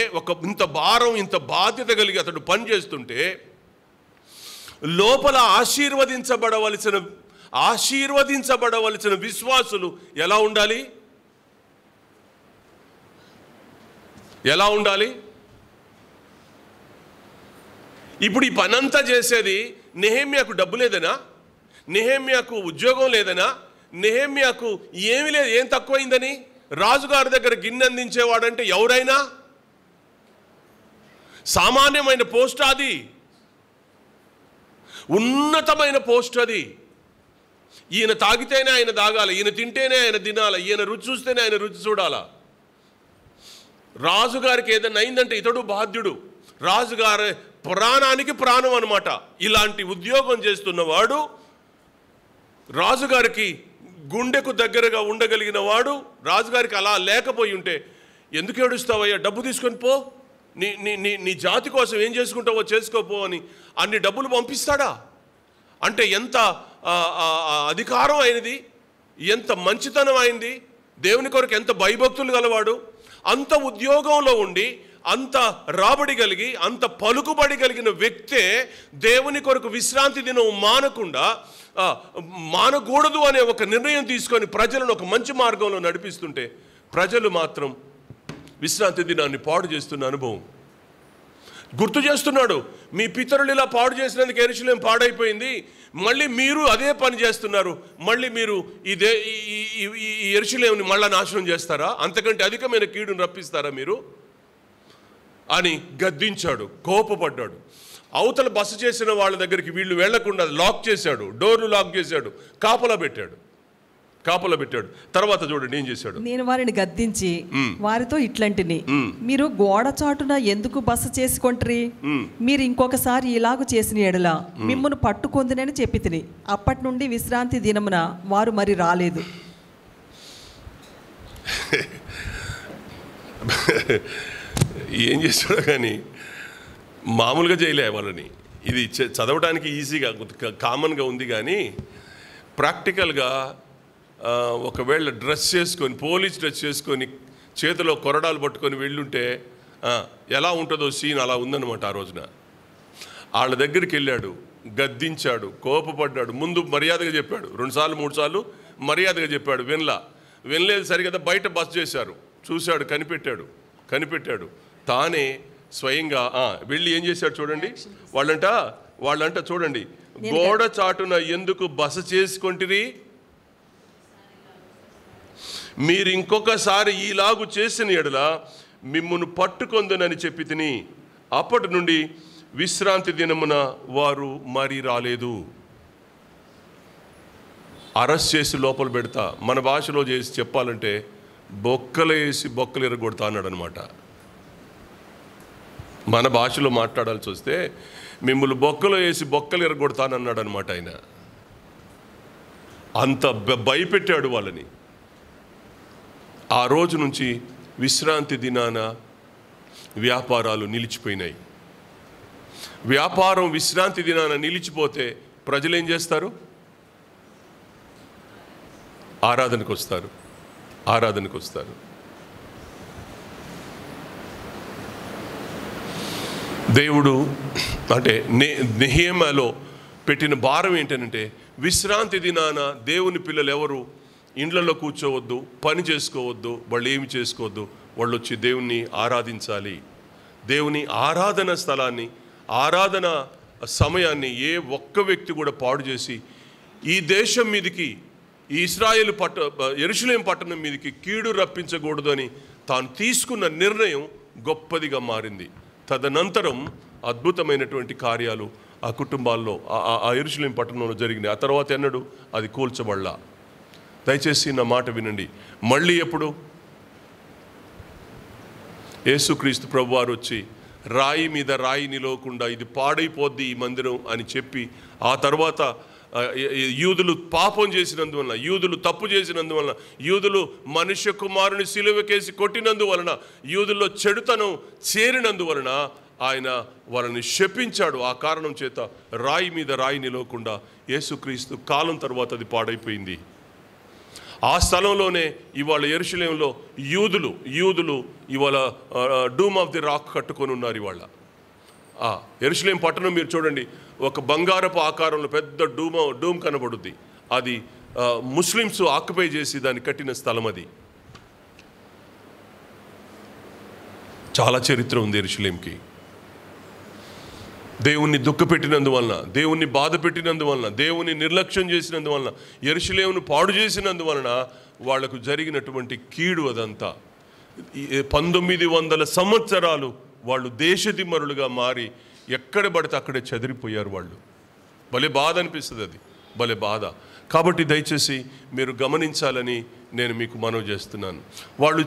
ఇంత బాధ్యత కలిగి అతడు పనిచేస్తుంటే, లోపల ఆశీర్వదించబడవలసిన విశ్వాసులు ఎలా ఉండాలి? ఇప్పుడు ఈ పనంతా చేసేది నెహెమ్యాకు డబ్బు లేదనా? నెహెమ్యాకు ఉద్యోగం లేదనా? నెహెమ్యాకు ఏమీ లేదు, ఏం తక్కువైందని? రాజుగారి దగ్గర గిన్నె అందించేవాడంటే ఎవరైనా సామాన్యమైన పోస్ట్ అది, ఉన్నతమైన పోస్ట్ అది. ఈయన తాగితేనే ఆయన తాగాలి, ఈయన తింటేనే ఆయన తినాలి, ఈయన రుచి చూస్తేనే ఆయన రుచి చూడాలా. రాజుగారికి ఏదైనా అయిందంటే ఇతడు బాధ్యుడు. రాజుగారి ప్రాణానికి ప్రాణం అన్నమాట. ఇలాంటి ఉద్యోగం చేస్తున్నవాడు, రాజుగారికి గుండెకు దగ్గరగా ఉండగలిగిన వాడు, రాజుగారికి అలా లేకపోయి ఉంటే ఎందుకు ఏడుస్తావయ్యా, డబ్బు తీసుకొని పో, నీ జాతి కోసం ఏం చేసుకుంటావో చేసుకోపో అని అన్ని డబ్బులు పంపిస్తాడా? అంటే ఎంత అధికారం అయినది, ఎంత మంచితనం అయింది, దేవుని కొరకు ఎంత భయభక్తులు గలవాడు. అంత ఉద్యోగంలో ఉండి అంత రాబడి కలిగి అంత పలుకుబడి కలిగిన వ్యక్తే దేవుని కొరకు విశ్రాంతి దినం మానకూడదు అనే ఒక నిర్ణయం తీసుకొని ప్రజలను ఒక మంచి మార్గంలో నడిపిస్తుంటే, ప్రజలు మాత్రం విశ్రాంతి దినాన్ని పాడు చేస్తున్న అనుభవం గుర్తు చేస్తున్నాడు. మీ పితరులు ఇలా పాడు చేసినందుకు యెరూషలేము పాడైపోయింది, మళ్ళీ మీరు అదే పని చేస్తున్నారు, మళ్ళీ మీరు ఈ యెరూషలేముని మళ్ళా నాశనం చేస్తారా? అంతకంటే అధికమైన కీడును రప్పిస్తారా మీరు అని గద్దించాడు, కోపపడ్డాడు. అవతల బస చేసిన వాళ్ళ దగ్గరికి వీళ్ళు వెళ్లకుండా లాక్ చేశాడు, డోర్లు లాక్ చేశాడు, కాపలా పెట్టాడు. తర్వాత చూడండి ఏం చేశాడు. నేను వారిని గద్దించి వారితో ఇట్లాంటిని, మీరు గోడ చాటున ఎందుకు బస చేసుకొంట్రి? మీరు ఇంకొకసారి ఇలాగ చేసిన ఎడల మిమ్మల్ని పట్టుకొందునని చెప్పి తిని. అప్పటి నుండి విశ్రాంతి దినమున వారు మరి రాలేదు. ఏం చేస్తాడో కానీ మామూలుగా చేయలే వాళ్ళని. ఇది చదవడానికి ఈజీగా కామన్గా ఉంది కానీ ప్రాక్టికల్గా ఒకవేళ డ్రెస్ చేసుకొని, పోలీస్ డ్రెస్ చేసుకొని, చేతిలో కొరడాలు పట్టుకొని వెళ్ళుంటే ఎలా ఉంటుందో సీన్ అలా ఉందన్నమాట. ఆ రోజున వాళ్ళ దగ్గరికి వెళ్ళాడు, గద్దించాడు, కోపపడ్డాడు. ముందు మర్యాదగా చెప్పాడు, 2 సార్లు 3 సార్లు మర్యాదగా చెప్పాడు, వినలేదు. సరిగదా బయట బస్ చేశారు, చూశాడు, కనిపెట్టాడు. తానే స్వయంగా వెళ్ళి ఏం చేశాడు చూడండి. వాళ్ళంట చూడండి, గోడ చాటున ఎందుకు బస చేసుకొంటిరి? మీరు ఇంకొకసారి ఈలాగు చేసిన ఎడల మిమ్మును పట్టుకొందునని చెప్పి తిని. అప్పటి నుండి విశ్రాంతి దినమున వారు మరి రాలేదు. అరెస్ట్ చేసి లోపల పెడతా, మన భాషలో చేసి చెప్పాలంటే బొక్కలు ఎరగొడతా అన్నాడు అనమాట. మన భాషలో మాట్లాడాల్సి వస్తే మిమ్మల్ని బొక్కలు ఎరగొడతానన్నాడు అనమాట ఆయన. అంత భయపెట్టాడు వాళ్ళని. ఆ రోజు నుంచి విశ్రాంతి దినాన వ్యాపారాలు నిలిచిపోయినాయి. వ్యాపారం విశ్రాంతి దినాన నిలిచిపోతే ప్రజలు ఏం చేస్తారు? ఆరాధనకు వస్తారు. దేవుడు అంటే నెహెమ్యాలో పెట్టిన భారం ఏంటంటే, విశ్రాంతి దినాన దేవుని పిల్లలు ఎవరు ఇండ్లలో కూర్చోవద్దు, పని చేసుకోవద్దు, వాళ్ళు ఏమి చేసుకోవద్దు, వాళ్ళు వచ్చి దేవుణ్ణి ఆరాధించాలి. దేవుని ఆరాధన స్థలాన్ని, ఆరాధన సమయాన్ని ఏ ఒక్క వ్యక్తి కూడా పాడు చేసి ఈ దేశం మీదికి, ఈ ఇశ్రాయేలు యెరూషలేము పట్టణం మీదికి కీడు రప్పించకూడదు అని తాను తీసుకున్న నిర్ణయం గొప్పదిగా మారింది. తదనంతరం అద్భుతమైనటువంటి కార్యాలు ఆ కుటుంబాల్లో, ఆ యెరూషలేము పట్టణంలో జరిగినాయి. ఆ తర్వాత ఎన్నడూ అది కూల్చబడలా. దయచేసి నా మాట వినండి. మళ్ళీ ఎప్పుడు యేసుక్రీస్తు ప్రభువారు వచ్చి రాయి మీద రాయి నిలవకుండా ఇది పాడైపోద్ది ఈ మందిరం అని చెప్పి, ఆ తర్వాత యూదులు పాపం చేసినందువలన, యూదులు తప్పు చేసినందువలన, యూదులు మనుష్య కుమారుని సిలువకేసి కొట్టినందువలన, యూదుల్లో చెడుతనం చేరినందువలన ఆయన వాళ్ళని శపించాడు. ఆ కారణం చేత రాయి మీద రాయి నిలవకుండా యేసుక్రీస్తు కాలం తర్వాత అది పాడైపోయింది. ఆ స్థలంలోనే ఇవాళ యెరూషలేములో యూదులు ఇవాళ డూమ్ ఆఫ్ ది రాక్ కట్టుకొని ఉన్నారు. ఇవాళ యెరూషలేము పట్టణం మీరు చూడండి, ఒక బంగారపు ఆకారంలో పెద్ద డూమ్ కనబడుద్ది. అది ముస్లిమ్స్ ఆక్యుపై చేసి దాన్ని కట్టిన స్థలం. అది చాలా చరిత్ర ఉంది యెరూషలేముకి. దేవుణ్ణి దుఃఖపెట్టినందువలన, దేవుణ్ణి బాధ పెట్టినందువలన, దేవుని నిర్లక్ష్యం చేసినందువలన, యెరూషలేమును పాడు చేసినందువలన వాళ్లకు జరిగినటువంటి కీడు అదంతా. 1900 సంవత్సరాలు వాళ్ళు దేశదిమ్మరులుగా మారి ఎక్కడ పడితే అక్కడే చెదిరిపోయారు వాళ్ళు. భలే బాధ అనిపిస్తుంది, అది భలే బాధ. కాబట్టి దయచేసి మీరు గమనించాలని నేను మీకు మనవి చేస్తున్నాను. వాళ్ళు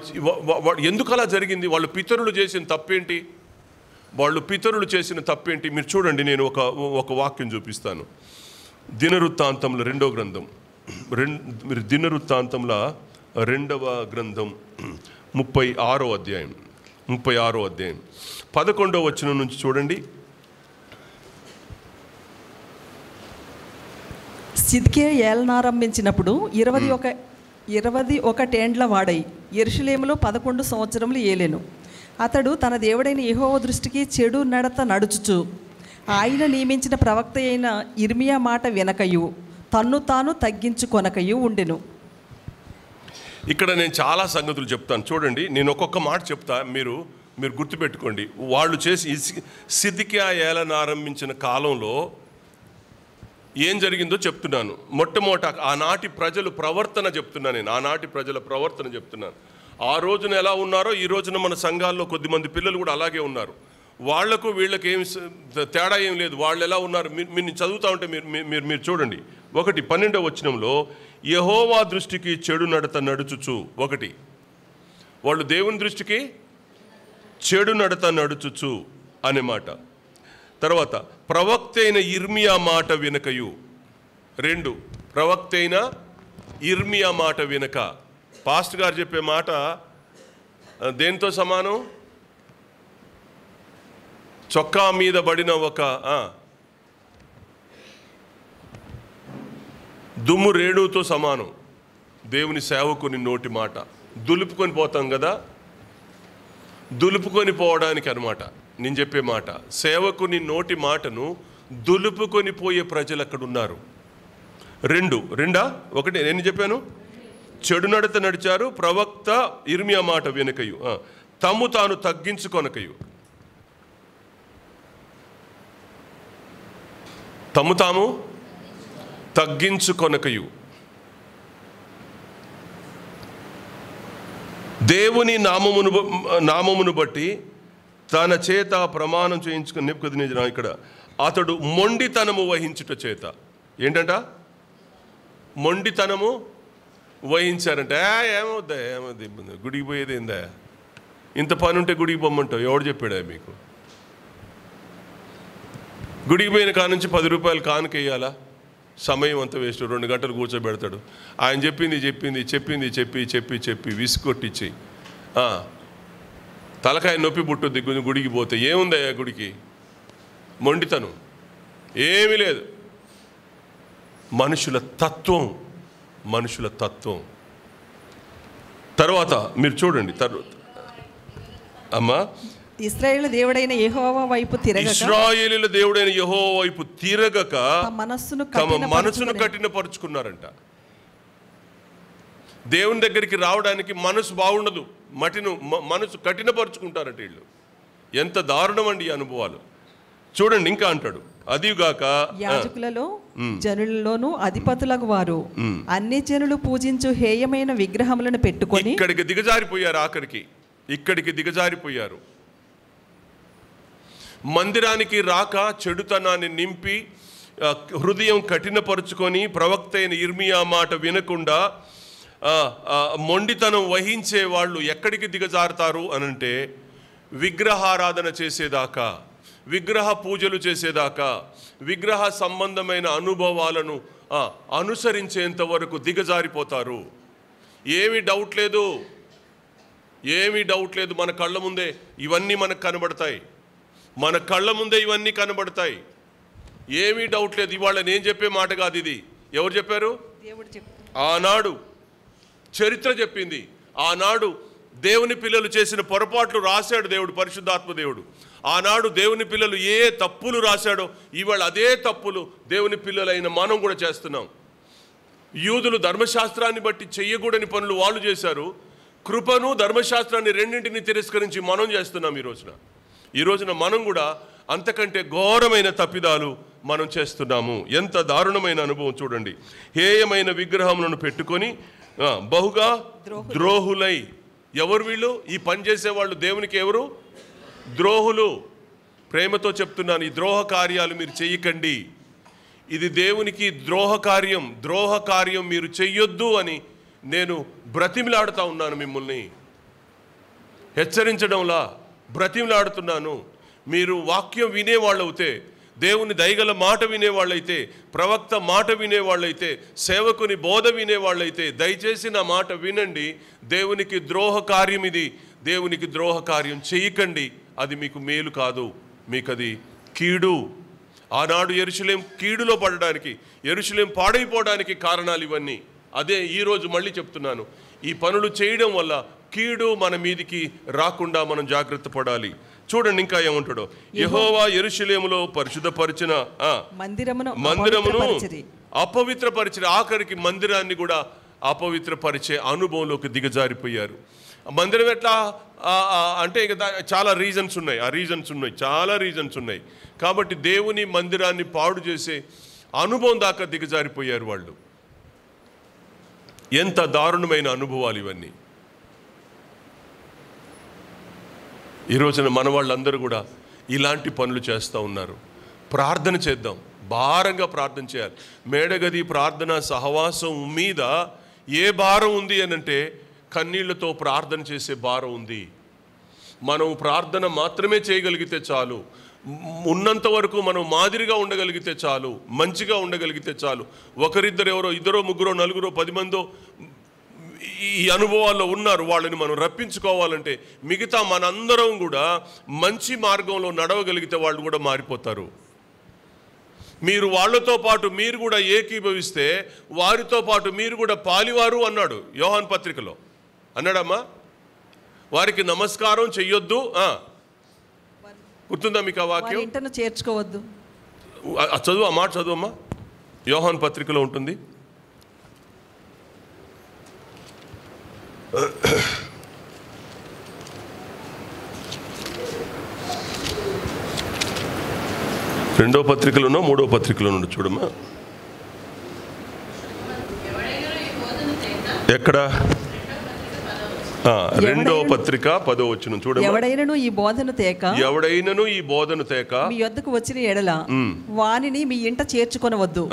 ఎందుకు అలా జరిగింది? వాళ్ళు పితరులు చేసిన తప్పేంటి? మీరు చూడండి, నేను ఒక వాక్యం చూపిస్తాను. దినవృత్తాంతముల 2వ గ్రంథం, మీరు దినవృత్తాంతముల 2వ గ్రంథం 36వ అధ్యాయం 11వ వచనం నుంచి చూడండి. సిద్కియా ఏలనారంభించినప్పుడు 21 ఏండ్ల వాడై యెరూషలేములో 11 సంవత్సరములు ఏలెను. అతడు తన దేవుడైన యెహోవా దృష్టికి చెడు నడత నడుచుచు ఆయన నియమించిన ప్రవక్త అయిన ఇర్మియా మాట వినకయు తన్ను తాను తగ్గించుకొనకయు ఉండెను. ఇక్కడ నేను చాలా సంగతులు చెప్తాను చూడండి. నేను ఒక్కొక్క మాట చెప్తా, మీరు గుర్తుపెట్టుకోండి. వాళ్ళు చేసి సిద్కియా ఏలన ఆరంభించిన కాలంలో ఏం జరిగిందో చెప్తున్నాను. మొట్టమొదట ఆనాటి ప్రజల ప్రవర్తన చెప్తున్నాను. నేను ఆనాటి ప్రజల ప్రవర్తన చెప్తున్నాను. ఆ రోజున ఎలా ఉన్నారో ఈ రోజున మన సంఘాల్లో కొద్దిమంది పిల్లలు కూడా అలాగే ఉన్నారు. వాళ్లకు వీళ్ళకి ఏం తేడా ఏం లేదు. వాళ్ళు ఎలా ఉన్నారు మీరు చదువుతూ ఉంటే మీరు చూడండి. 12వ వచనంలో యెహోవా దృష్టికి చెడు నడత నడుచుచు, వాళ్ళు దేవుని దృష్టికి చెడు నడత నడుచుచు అనే మాట. తర్వాత ప్రవక్త అయిన ఇర్మియా మాట వినకయు. 2 ప్రవక్త అయిన ఇర్మియా మాట వినక. పాస్టర్ గారు చెప్పే మాట దేంతో సమానం? చొక్కా మీద పడిన ఒక దుమ్ము రేణుతో సమానం. దేవుని సేవకుని నోటి మాట దులుపుకొని పోతాం కదా, దులుపుకొని పోవడానికి అనమాట నేను చెప్పే మాట. సేవకుని నోటి మాటను దులుపుకొని పోయే ప్రజలు అక్కడ ఉన్నారు. 1 నేను చెప్పాను, చెడు నడత నడిచారు. ప్రవక్త ఇర్మియా మాట వినకయు తమ్ము తాను తగ్గించుకొనకయు. తమ్ము తాము తగ్గించుకొనకయు. దేవుని నామమును బట్టి తన చేత ప్రమాణం చేయించుకుని నెబుకద్నెజరు ఇక్కడ అతడు మొండితనము వహించుట చేత. ఏంటంట? మొండితనము వహించారంటే ఏమవుద్ది గుడికి పోయేది ఏందా? ఇంత పని ఉంటే గుడికి పొమ్మంటావు, ఎవడు చెప్పాడా మీకు? గుడికి పోయిన కాడ నుంచి 10 రూపాయలు కానుకేయాలా? సమయం అంతా వేస్ట్. 2 గంటలు కూర్చోబెడతాడు. ఆయన చెప్పి విసుకొట్టించి తలకాయ నొప్పి పుట్టుద్ది గుడికి పోతే. ఏముందయ్యా గుడికి? మొండితనం ఏమీ లేదు. మనుషుల తత్వం. తర్వాత మీరు చూడండి, అమ్మా ఇశ్రాయేలు దేవుడైన యెహోవా వైపు తిరగక, ఇశ్రాయేలీల దేవుడైన యెహోవా వైపు తిరగక తమ మనసును కఠినపరుచుకున్నారంట. దేవుని దగ్గరికి రావడానికి మనసు బాగుండదు, మనసు కఠినపరుచుకుంటారంట వీళ్ళు. ఎంత దారుణం అండి ఈ అనుభవాలు. చూడండి ఇంకా అంటాడు, అదిగాక యాజకులలో జనులలోను అధిపతులకు వారు అన్ని జనులు పూజించు హేయమైన విగ్రహములను పెట్టుకొని ఇక్కడికి దిగజారిపోయారు. ఆఖరికి ఇక్కడికి దిగజారిపోయారు. మందిరానికి రాక చెడుతనాన్ని నింపి హృదయం కఠినపరుచుకొని ప్రవక్త అయిన ఇర్మియా మాట వినకుండా మొండితనం వహించే వాళ్ళు ఎక్కడికి దిగజారుతారు అనంటే విగ్రహారాధన చేసేదాకా, విగ్రహ పూజలు చేసేదాకా, విగ్రహ సంబంధమైన అనుభవాలను అనుసరించేంత వరకు దిగజారిపోతారు. ఏమీ డౌట్ లేదు, ఏమీ డౌట్ లేదు. మన కళ్ళ ముందే ఇవన్నీ మనకు కనబడతాయి, మన కళ్ళ ముందే ఇవన్నీ కనబడతాయి. ఏమీ డౌట్ లేదు. ఇవాళ నేను చెప్పే మాట కాదు ఇది. ఎవరు చెప్పారు? ఆనాడు చరిత్ర చెప్పింది. ఆనాడు దేవుని పిల్లలు చేసిన పొరపాట్లు రాశాడు దేవుడు, పరిశుద్ధాత్మ దేవుడు. ఆనాడు దేవుని పిల్లలు ఏ తప్పులు రాశాడో ఇవాళ అదే తప్పులు దేవుని పిల్లలైన మనం కూడా చేస్తున్నాం. యూదులు ధర్మశాస్త్రాన్ని బట్టి చెయ్యకూడని పనులు వాళ్ళు చేశారు. కృపను ధర్మశాస్త్రాన్ని రెండింటిని తిరస్కరించి మనం చేస్తున్నాం. ఈ రోజున మనం కూడా అంతకంటే ఘోరమైన తప్పిదాలు మనం చేస్తున్నాము. ఎంత దారుణమైన అనుభవం చూడండి. హేయమైన విగ్రహములను పెట్టుకొని బహుగా ద్రోహులై. ఎవరు వీళ్ళు? ఈ పని చేసేవాళ్ళు దేవునికి ఎవరు? ద్రోహులు. ప్రేమతో చెప్తున్నాను, ఈ ద్రోహ కార్యాలు మీరు చెయ్యకండి. ఇది దేవునికి ద్రోహ కార్యం మీరు చెయ్యొద్దు అని నేను బ్రతిమిలాడుతూ ఉన్నాను. మిమ్మల్ని హెచ్చరించడంలా బ్రతిమిలాడుతున్నాను. మీరు వాక్యం వినేవాళ్ళైతే, దేవుని దయగల మాట వినేవాళ్ళైతే, ప్రవక్త మాట వినేవాళ్ళైతే, సేవకుని బోధ వినేవాళ్ళైతే దయచేసి నా మాట వినండి. దేవునికి ద్రోహ కార్యం ఇది. దేవునికి ద్రోహ కార్యం చేయకండి. అది మీకు మేలు కాదు, మీకు అది కీడు. ఆనాడు యెరూషలేం కీడులో పడడానికి, యెరూషలేం పాడైపోవడానికి కారణాలు ఇవన్నీ. అదే ఈరోజు మళ్ళీ చెప్తున్నాను, ఈ పనులు చేయడం వల్ల కీడు మన మీదికి రాకుండా మనం జాగ్రత్త పడాలి. చూడండి ఇంకా ఏమంటాడో. యెహోవా యెరూషలేములో పరిశుద్ధపరిచిన మందిరమును అపవిత్రపరిచిన, ఆఖరికి మందిరాన్ని కూడా అపవిత్రపరిచే అనుభవంలోకి దిగజారిపోయారు. మందిరం ఎట్లా అంటే ఇక చాలా రీజన్స్ ఉన్నాయి, చాలా రీజన్స్ ఉన్నాయి. కాబట్టి దేవుని మందిరాన్ని పాడు చేసే అనుభవం దాకా దిగజారిపోయారు వాళ్ళు. ఎంత దారుణమైన అనుభవాలు ఇవన్నీ. ఈ రోజున మన వాళ్ళందరూ కూడా ఇలాంటి పనులు చేస్తూ ఉన్నారు. ప్రార్థన చేద్దాం, భారంగా ప్రార్థన చేయాలి. మేడగది ప్రార్థన సహవాసం మీద ఏ భారం ఉంది అనంటే కన్నీళ్లతో ప్రార్థన చేసే భారం ఉంది. మనం ప్రార్థన మాత్రమే చేయగలిగితే చాలు. ఉన్నంత వరకు మనం మాదిరిగా ఉండగలిగితే చాలు, మంచిగా ఉండగలిగితే చాలు. ఒకరిద్దరు ఎవరో, ఇద్దరో, ముగ్గురో, నలుగురో, 10 మందో ఈ అనుభవాల్లో ఉన్నారు. వాళ్ళని మనం రప్పించుకోవాలంటే మిగతా మనందరం కూడా మంచి మార్గంలో నడవగలిగితే వాళ్ళు కూడా మారిపోతారు. మీరు వాళ్ళతో పాటు మీరు కూడా ఏకీభవిస్తే వారితో పాటు మీరు కూడా పాలివారు అన్నాడు యోహాన్ పత్రికలో. అన్నాడమ్మా, వారికి నమస్కారం చెయ్యొద్దు. గుర్తుందా మీకు ఆ వాక్యం? చేర్చుకోవద్దు. చదువు, ఆ మాట చదువమ్మా. యోహాన్ పత్రికలో ఉంటుంది. రెండో పత్రికలోనో మూడో పత్రికలోనో చూడమ్మా. ఎక్కడ? రెండో పత్రిక 10వ వచనం చూడండి. ఎవడైనను ఈ బోధను తేక మీ యొద్దకు వచ్చిన ఎడల వానిని మీ ఇంట చేర్చుకొనవద్దు.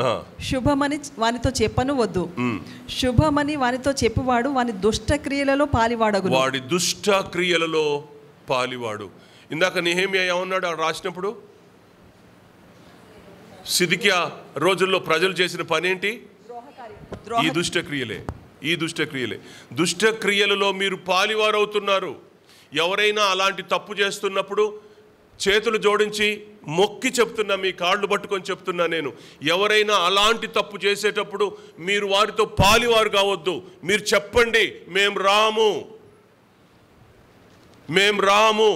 శుభమని వానితో చెప్పను వద్దు. శుభమని వానితో చెప్పువాడు వాని దుష్ట క్రియలలో పాలివాడగు. వాడి దుష్ట క్రియలలో పాలివాడు. ఇందాక నెహెమ్యా ఏమన్నాడు రాసినప్పుడు? సిద్కియా రోజుల్లో ప్రజలు చేసిన పనేంటి? ఈ దుష్టక్రియలే. దుష్టక్రియలలో మీరు పాలివారవుతున్నారు. ఎవరైనా అలాంటి తప్పు చేస్తున్నప్పుడు చేతులు జోడించి మొక్కి చెప్తున్నా, మీ కాళ్ళు పట్టుకొని చెప్తున్నా నేను, ఎవరైనా అలాంటి తప్పు చేసేటప్పుడు మీరు వారితో పాలివారు కావద్దు. మీరు చెప్పండి, మేము రాము. మేము రాము,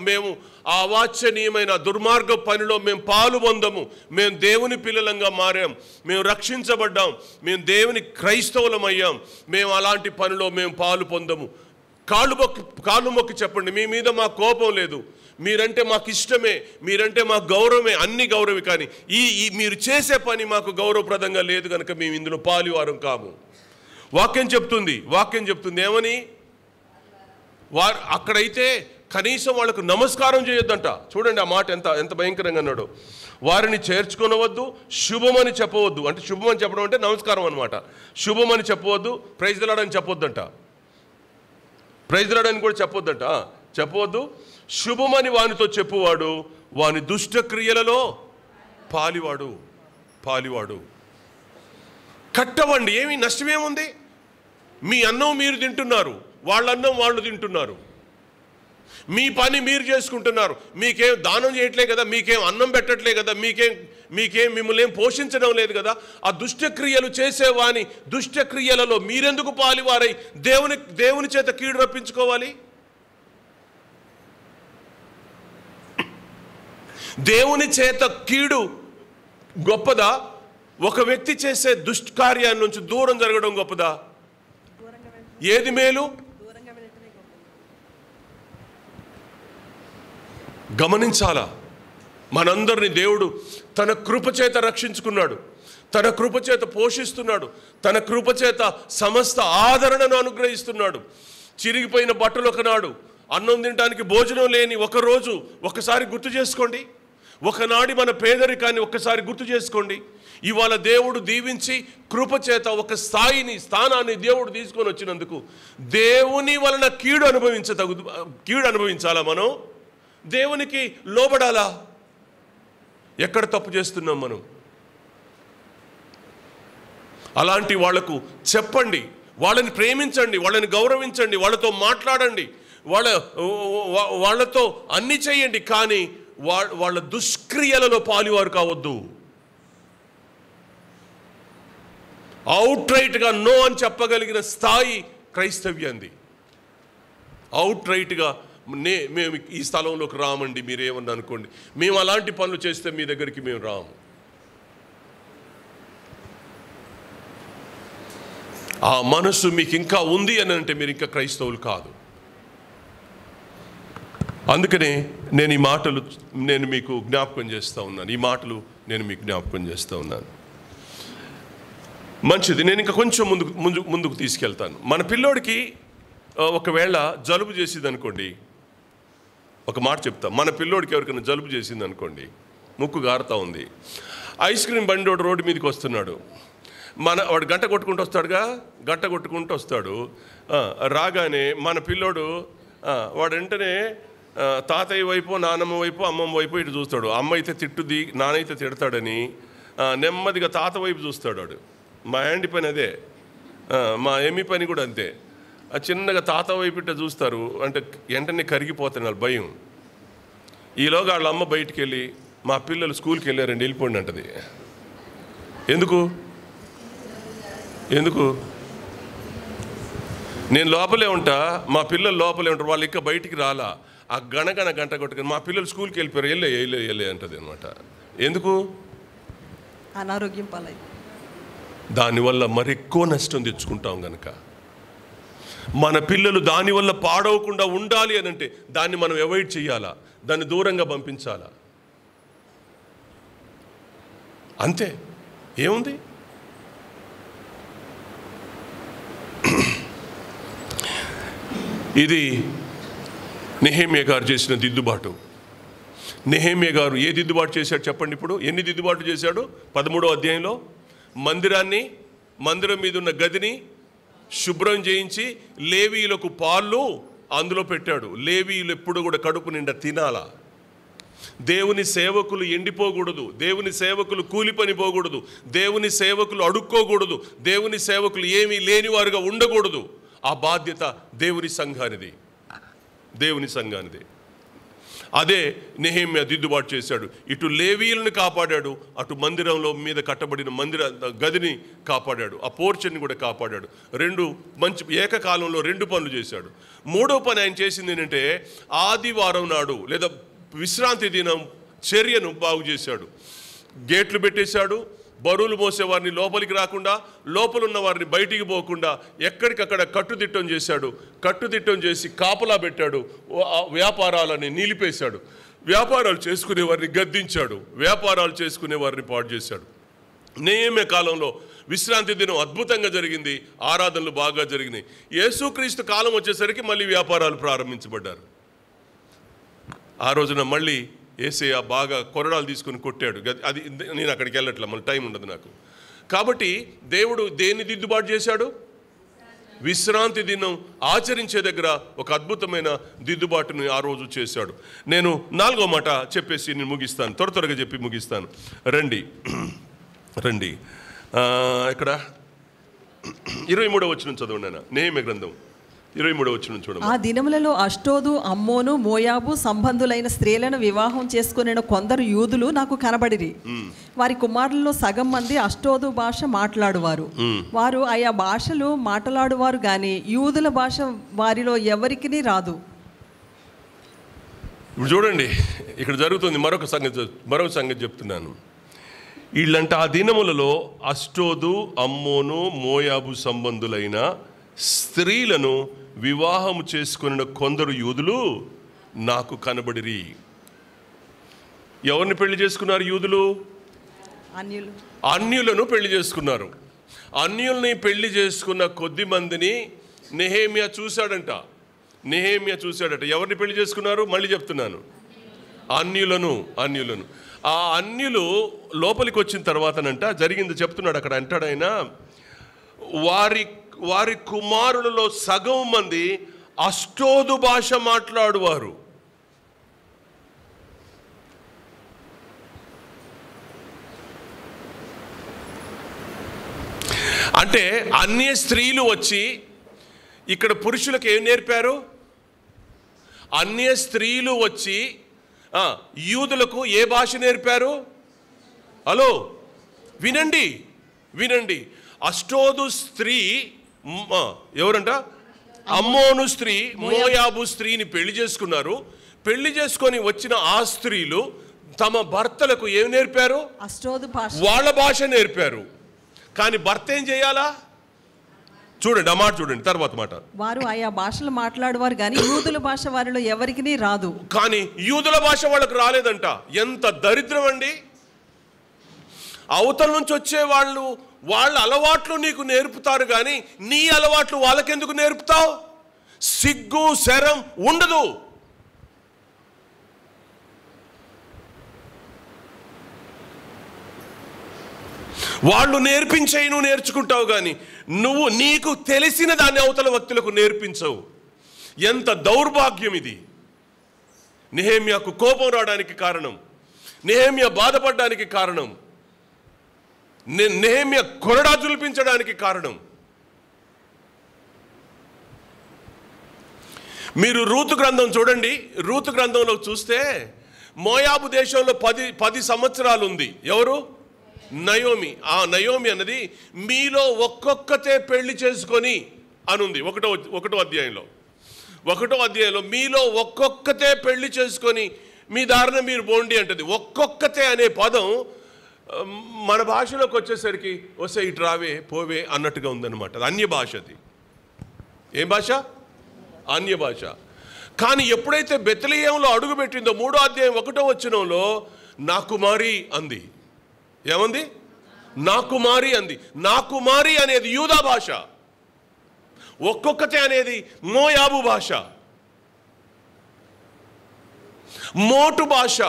మేము ఆ అవాంఛనీయమైన దుర్మార్గ పనిలో మేము పాలు పొందము. మేము దేవుని పిల్లలంగా మారాం, మేము రక్షించబడ్డాం, మేము దేవుని క్రైస్తవులమయ్యాం. మేము అలాంటి పనిలో మేము పాలు పొందము. కాళ్ళు మొక్కి చెప్పండి, మీ మీద మాకు కోపం లేదు, మీరంటే మాకు ఇష్టమే, మీరంటే మాకు గౌరవమే, అన్ని గౌరవమే. కానీ ఈ మీరు చేసే పని మాకు గౌరవప్రదంగా లేదు కనుక మేము ఇందులో పాలువారం కాము. వాక్యం చెప్తుంది ఏమని? అక్కడైతే కనీసం వాళ్ళకు నమస్కారం చేయొద్దంట. చూడండి ఆ మాట ఎంత భయంకరంగా అన్నాడు. వారిని చేర్చుకొనవద్దు, శుభమని చెప్పవద్దు. అంటే శుభమని చెప్పడం అంటే నమస్కారం అనమాట. శుభమని చెప్పవద్దు, ప్రైజ్ ది లార్డ్ అని చెప్పొద్దంట. ప్రైజ్ ది లార్డ్ అని కూడా చెప్పవద్దు. శుభమని వానితో చెప్పువాడు వాని దుష్టక్రియలలో పాలివాడు. కట్టవండి, ఏమి నష్టమేముంది? మీ అన్నం మీరు తింటున్నారు, వాళ్ళ అన్నం వాళ్ళు తింటున్నారు, మీ పని మీరు చేసుకుంటున్నారు. మీకేం దానం చేయట్లే కదా, మీకేం అన్నం పెట్టట్లే కదా, మిమ్మల్ని ఏం పోషించడం లేదు కదా. ఆ దుష్టక్రియలు చేసేవాని దుష్టక్రియలలో మీరెందుకు పాలివారై దేవుని చేత కీడు రప్పించుకోవాలి? దేవుని చేత కీడు గొప్పదా? ఒక వ్యక్తి చేసే దుష్కార్యాన్ని నుంచి దూరం జరగడం గొప్పదా? ఏది మేలు? గమనించాలా? మనందరినీ దేవుడు తన కృపచేత రక్షించుకున్నాడు, తన కృపచేత పోషిస్తున్నాడు, తన కృపచేత సమస్త ఆదరణను అనుగ్రహిస్తున్నాడు. చిరిగిపోయిన బట్టలు ఒకనాడు, అన్నం తినడానికి భోజనం లేని ఒకరోజు ఒకసారి గుర్తు చేసుకోండి. ఒకనాడి మన పేదరికాన్ని ఒక్కసారి గుర్తు చేసుకోండి. ఇవాళ దేవుడు దీవించి కృపచేత ఒక స్థానాన్ని దేవుడు తీసుకొని వచ్చినందుకు దేవుని వలన కీడు అనుభవించాలా? మనం దేవునికి లోబడాలా? ఎక్కడ తప్పు చేస్తున్నాం మనం? అలాంటి వాళ్లకు చెప్పండి, వాళ్ళని ప్రేమించండి, వాళ్ళని గౌరవించండి, వాళ్ళతో మాట్లాడండి, వాళ్ళతో అన్ని చేయండి. కానీ వాళ్ళ దుష్క్రియలలో పాలువారు కావద్దు. అవుట్ రైట్గా నో అని చెప్పగలిగిన స్థాయి క్రైస్తవ్యంది. అవుట్ రైట్గా మేము ఈ స్థలంలోకి రామండి, మీరేమన్నా అనుకోండి, మేము అలాంటి పనులు చేస్తే మీ దగ్గరికి మేము రాము. ఆ మనసు మీకు ఇంకా ఉంది అని అంటే మీరు ఇంకా క్రైస్తవులు కాదు. అందుకనే నేను ఈ మాటలు మీకు జ్ఞాపకం చేస్తూ ఉన్నాను. మంచిది. నేను ఇంకా కొంచెం ముందుకు తీసుకెళ్తాను. మన పిల్లోడికి ఒకవేళ జలుబు చేసింది అనుకోండి, ఒక మాట చెప్తా. మన పిల్లోడికి ఎవరికైనా జలుబు చేసింది అనుకోండి, ముక్కు గారుతూ ఉంది, ఐస్ క్రీమ్ బండి రోడ్డు మీదకి వస్తున్నాడు, వాడు గంట కొట్టుకుంటూ వస్తాడు. రాగానే మన పిల్లోడు వాడు వెంటనే తాతయ్య వైపు, నానమ్మ వైపు, అమ్మమ్మ వైపు ఇటు చూస్తాడు. అమ్మ అయితే తిట్టుది, నానైతే తిడతాడని నెమ్మదిగా తాత వైపు చూస్తాడు. వాడు మా యాండి పని అదే, మా ఎమ్మి పని కూడా అంతే. చిన్నగా తాత వైపు ఇట్ట చూస్తారు, అంటే వెంటనే కరిగిపోతున్నారు భయం. ఈలోగా వాళ్ళ అమ్మ బయటికి వెళ్ళి మా పిల్లలు స్కూల్కి వెళ్ళారండి, వెళ్ళిపోండి అంటది. ఎందుకు నేను లోపలే ఉంటా, మా పిల్లలు లోపలే ఉంటారు, వాళ్ళు ఇంకా బయటికి రాలా. ఆ గంట కొట్టుకుని మా పిల్లలు స్కూల్కి వెళ్ళిపోయారు, వెళ్ళే అంటది అనమాట. ఎందుకు? అనారోగ్యం పాలై దానివల్ల మరెక్కువ నష్టం తెచ్చుకుంటాం కనుక. మన పిల్లలు దానివల్ల పాడవకుండా ఉండాలి అని అంటే దాన్ని మనం అవాయిడ్ చేయాలా, దాన్ని దూరంగా పంపించాలా, అంతే. ఏముంది? ఇది నెహెమ్యా గారు చేసిన దిద్దుబాటు. నెహెమ్యా గారు ఏ దిద్దుబాటు చేశాడు చెప్పండి? ఇప్పుడు ఎన్ని దిద్దుబాటు చేశాడు? 13వ అధ్యాయంలో మందిరం మీద ఉన్న గదిని శుభ్రం చేయించి లేవీయులకు పాలు అందులో పెట్టాడు. లేవీయులు ఎప్పుడు కూడా కడుపు నిండా తినాలా. దేవుని సేవకులు ఎండిపోకూడదు, దేవుని సేవకులు కూలి పని పోకూడదు, దేవుని సేవకులు అడుక్కోకూడదు, దేవుని సేవకులు ఏమీ లేనివారుగా ఉండకూడదు. ఆ బాధ్యత దేవుని సంఘానిది. అదే నెహెమ్యా దిద్దుబాటు చేశాడు. ఇటు లేవీయులను కాపాడాడు, అటు మందిరంలో మీద కట్టబడిన గదిని కాపాడాడు, ఆ పోర్చర్ని కూడా కాపాడాడు. రెండు మంచి ఏకకాలంలో 2 పనులు చేశాడు. 3వ పని ఆయన చేసింది ఏంటంటే ఆదివారం నాడు లేదా విశ్రాంతి దినం చర్యను బాగు చేశాడు. గేట్లు పెట్టేశాడు, బరువులు మోసేవారిని లోపలికి రాకుండా, లోపల ఉన్న వారిని బయటికి పోకుండా ఎక్కడికక్కడ కట్టుదిట్టం చేశాడు. కట్టుదిట్టం చేసి కాపలా పెట్టాడు. వ్యాపారాలని నిలిపేశాడు. వ్యాపారాలు చేసుకునే వారిని గద్దించాడు. వ్యాపారాలు చేసుకునే వారిని పాడు చేశాడు. నెహెమ్యా కాలంలో విశ్రాంతి దినం అద్భుతంగా జరిగింది. ఆరాధనలు బాగా జరిగినాయి. యేసుక్రీస్తు కాలం వచ్చేసరికి మళ్ళీ వ్యాపారాలు ప్రారంభించబడ్డారు. ఆ రోజున మళ్ళీ యేసయ్య బాగా కొరడాలు తీసుకుని కొట్టాడు. అది నేను అక్కడికి వెళ్ళట్లే, మళ్ళీ టైం ఉండదు నాకు. కాబట్టి దేవుడు దేన్ని దిద్దుబాటు చేశాడు? విశ్రాంతి దినం ఆచరించే దగ్గర ఒక అద్భుతమైన దిద్దుబాటుని ఆ రోజు చేశాడు. నేను 4వ మాట చెప్పేసి నేను ముగిస్తాను, త్వరగా చెప్పి ముగిస్తాను. రండి ఇక్కడ 23వ వచనం చదవండి. నెహెమ్యా గ్రంథం 23వ వచనం చూడండి. ఆ దినములలో అష్టోదు, అమ్మోను, మోయాబు సంబంధులైన స్త్రీలను వివాహం చేసుకునే కొందరు యూదులు నాకు కనబడిరి. వారి కుమారులలో సగం మంది అష్టోదు భాష మాట్లాడువారు. వారు ఆయా భాషలు మాట్లాడువారు గాని యూదుల భాష వారిలో ఎవరికి రాదు. ఇప్పుడు చూడండి, ఇక్కడ జరుగుతుంది మరొక సంగతి చెప్తున్నాను. వీళ్ళంట ఆ దినములలో అష్టోదు, అమ్మోను, మోయాబు సంబంధులైన స్త్రీలను వివాహము చేసుకున్న కొందరు యూదులు నాకు కనబడిరి. ఎవరిని పెళ్లి చేసుకున్నారు యూదులు? అన్యులను పెళ్లి చేసుకున్నారు. అన్యుల్ని పెళ్లి చేసుకున్న కొద్ది మందిని నెహెమ్యా చూశాడట. ఎవరిని పెళ్లి చేసుకున్నారు? మళ్ళీ చెప్తున్నాను, అన్యులను. ఆ అన్యులు లోపలికి వచ్చిన తర్వాతనంట జరిగింది చెప్తున్నాడు. అక్కడ అంటాడు ఆయన, వారి కుమారులలో సగం మంది అష్టోదు భాష మాట్లాడువారు. అంటే అన్య స్త్రీలు వచ్చి ఇక్కడ పురుషులకు ఏం నేర్పారు? అన్య స్త్రీలు వచ్చి యూదులకు ఏ భాష నేర్పారు? హలో, వినండి. అష్టోదు స్త్రీ ఎవరంట? అమ్మోను స్త్రీ మోయాబు స్త్రీని పెళ్లి చేసుకున్నారు. పెళ్లి చేసుకొని వచ్చిన ఆ స్త్రీలు తమ భర్తలకు ఏం నేర్పారు? అష్టోదు భాష, వాళ్ళ భాష నేర్పారు. కానీ భర్త ఏం చేయాలా? చూడండి, ఆ మాట చూడండి, తర్వాత మాట. వారు ఆయా భాషలు మాట్లాడేవారు కానీ యూదుల భాష వారిలో ఎవరికి రాదు. కానీ యూదుల భాష వాళ్ళకు రాలేదంట. ఎంత దరిద్రం అండి! అవతల నుంచి వచ్చే వాళ్ళ అలవాట్లు నీకు నేర్పుతారు కానీ నీ అలవాట్లు వాళ్ళకెందుకు నేర్పుతావు? సిగ్గు శరం ఉండదు. వాళ్ళు నేర్పించేయి నువ్వు నేర్చుకుంటావు కానీ నీకు తెలిసిన దాన్ని అవతల వ్యక్తులకు నేర్పించవు. ఎంత దౌర్భాగ్యం ఇది! నెహెమ్యాకు కోపం రావడానికి కారణం, నెహెమ్యా బాధపడడానికి కారణం, నెహెమ్యా కొరడా జుల్పించడానికి కారణం. మీరు రూతు గ్రంథం చూడండి. రూతు గ్రంథంలో చూస్తే మోయాబు దేశంలో 10 సంవత్సరాలు ఉంది. ఎవరు? నయోమి. ఆ నయోమి అన్నది మీలో ఒక్కొక్కతే పెళ్లి చేసుకొని అనుంది. ఒకటో అధ్యాయంలో మీలో ఒక్కొక్కతే పెళ్లి చేసుకొని మీ దారిన మీరు పోండి అంటది. ఒక్కొక్కతే అనే పదం మన భాషలోకి వచ్చేసరికి వస్తే ఇటు రావే పోవే అన్నట్టుగా ఉందన్నమాట. అది అన్య భాష. అది ఏం భాష? అన్య భాష. కానీ ఎప్పుడైతే బెత్లెహేములో అడుగుపెట్టిందో 3వ అధ్యాయం 1వ వచనంలో నా కుమారి అంది. ఏమంది? నా కుమారి అంది. నా కుమారి అనేది యూదా భాష, ఒక్కొక్కతే అనేది మోయాబు భాష, మోటు భాష.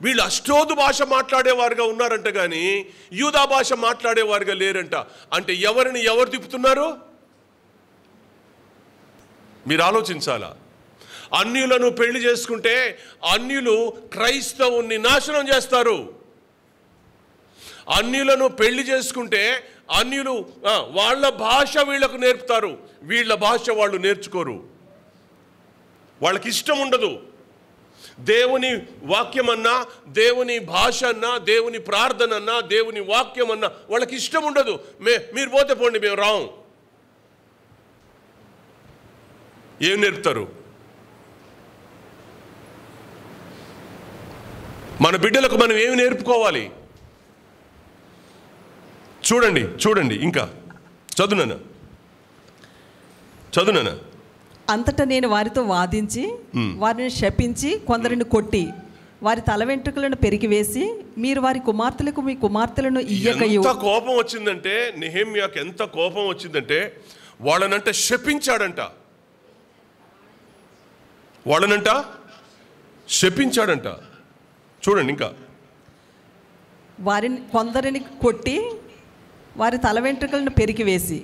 వీళ్ళు అష్టోదు భాష మాట్లాడేవారుగా ఉన్నారంట కానీ యూదా భాష మాట్లాడేవారుగా లేరంట. అంటే ఎవరిని ఎవరు తిప్పుతున్నారు? మీరు ఆలోచించాలా. అన్యులను పెళ్లి చేసుకుంటే అన్యులు క్రైస్తవుని నాశనం చేస్తారు. అన్యులను పెళ్లి చేసుకుంటే అన్యులు వాళ్ళ భాష వీళ్ళకు నేర్పుతారు, వీళ్ళ భాష వాళ్ళు నేర్చుకోరు. వాళ్ళకి ఇష్టం ఉండదు. దేవుని వాక్యం అన్నా, దేవుని భాష అన్నా, దేవుని ప్రార్థన అన్నా, దేవుని వాక్యం అన్నా వాళ్ళకి ఇష్టం ఉండదు. మీరు పోతే పోండి, మేము రాం. ఏం నేర్పుతారు? మన బిడ్డలకు మనం ఏమి నేర్పుకోవాలి? చూడండి ఇంకా చదువునా. అంతటా నేను వారితో వాదించి వారిని శపించి కొందరిని కొట్టి వారి తల వెంట్రుకలను పెరిగివేసి మీరు వారి కుమార్తెలకు మీ కుమార్తెలను ఇయ్యకయు. ఎంత కోపం వచ్చిందంటే నెహెమ్యాకి, ఎంత కోపం వచ్చిందంటే వాళ్ళనంట శపించాడంట. చూడండి ఇంకా. వారిని కొందరిని కొట్టి వారి తల వెంట్రుకలను పెరిగివేసి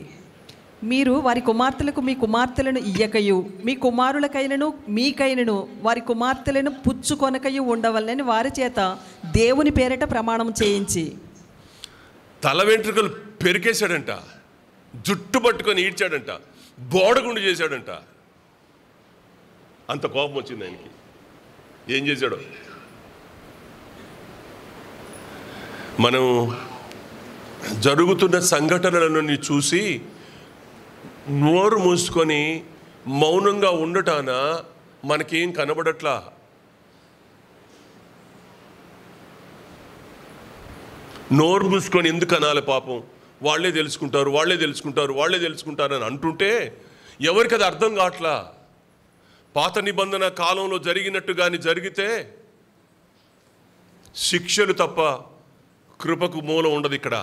మీరు వారి కుమార్తెలకు మీ కుమార్తెలను ఇయ్యకయు మీ కుమారులకైనను మీకైనను వారి కుమార్తెలను పుచ్చుకొనకయు ఉండవల్లని వారి చేత దేవుని పేరిట ప్రమాణం చేయించి. తల వెంట్రుకలు పెరికేశాడంట, జుట్టు పట్టుకొని ఈడ్చాడంట, బోడగుండు చేశాడంట. అంత కోపం వచ్చింది ఆయనకి. ఏం చేశాడు? మనం జరుగుతున్న సంఘటనలను చూసి నోరు మూసుకొని మౌనంగా ఉండటాన మనకేం కనబడట్లా. నోరు మూసుకొని ఎందుకు అనాలి? పాపం వాళ్ళే తెలుసుకుంటారు అని అంటుంటే ఎవరికి అది అర్థం కావట్లా. పాత నిబంధన కాలంలో జరిగినట్టు కానీ జరిగితే శిక్షలు తప్ప కృపకు మూలం ఉండదు. ఇక్కడ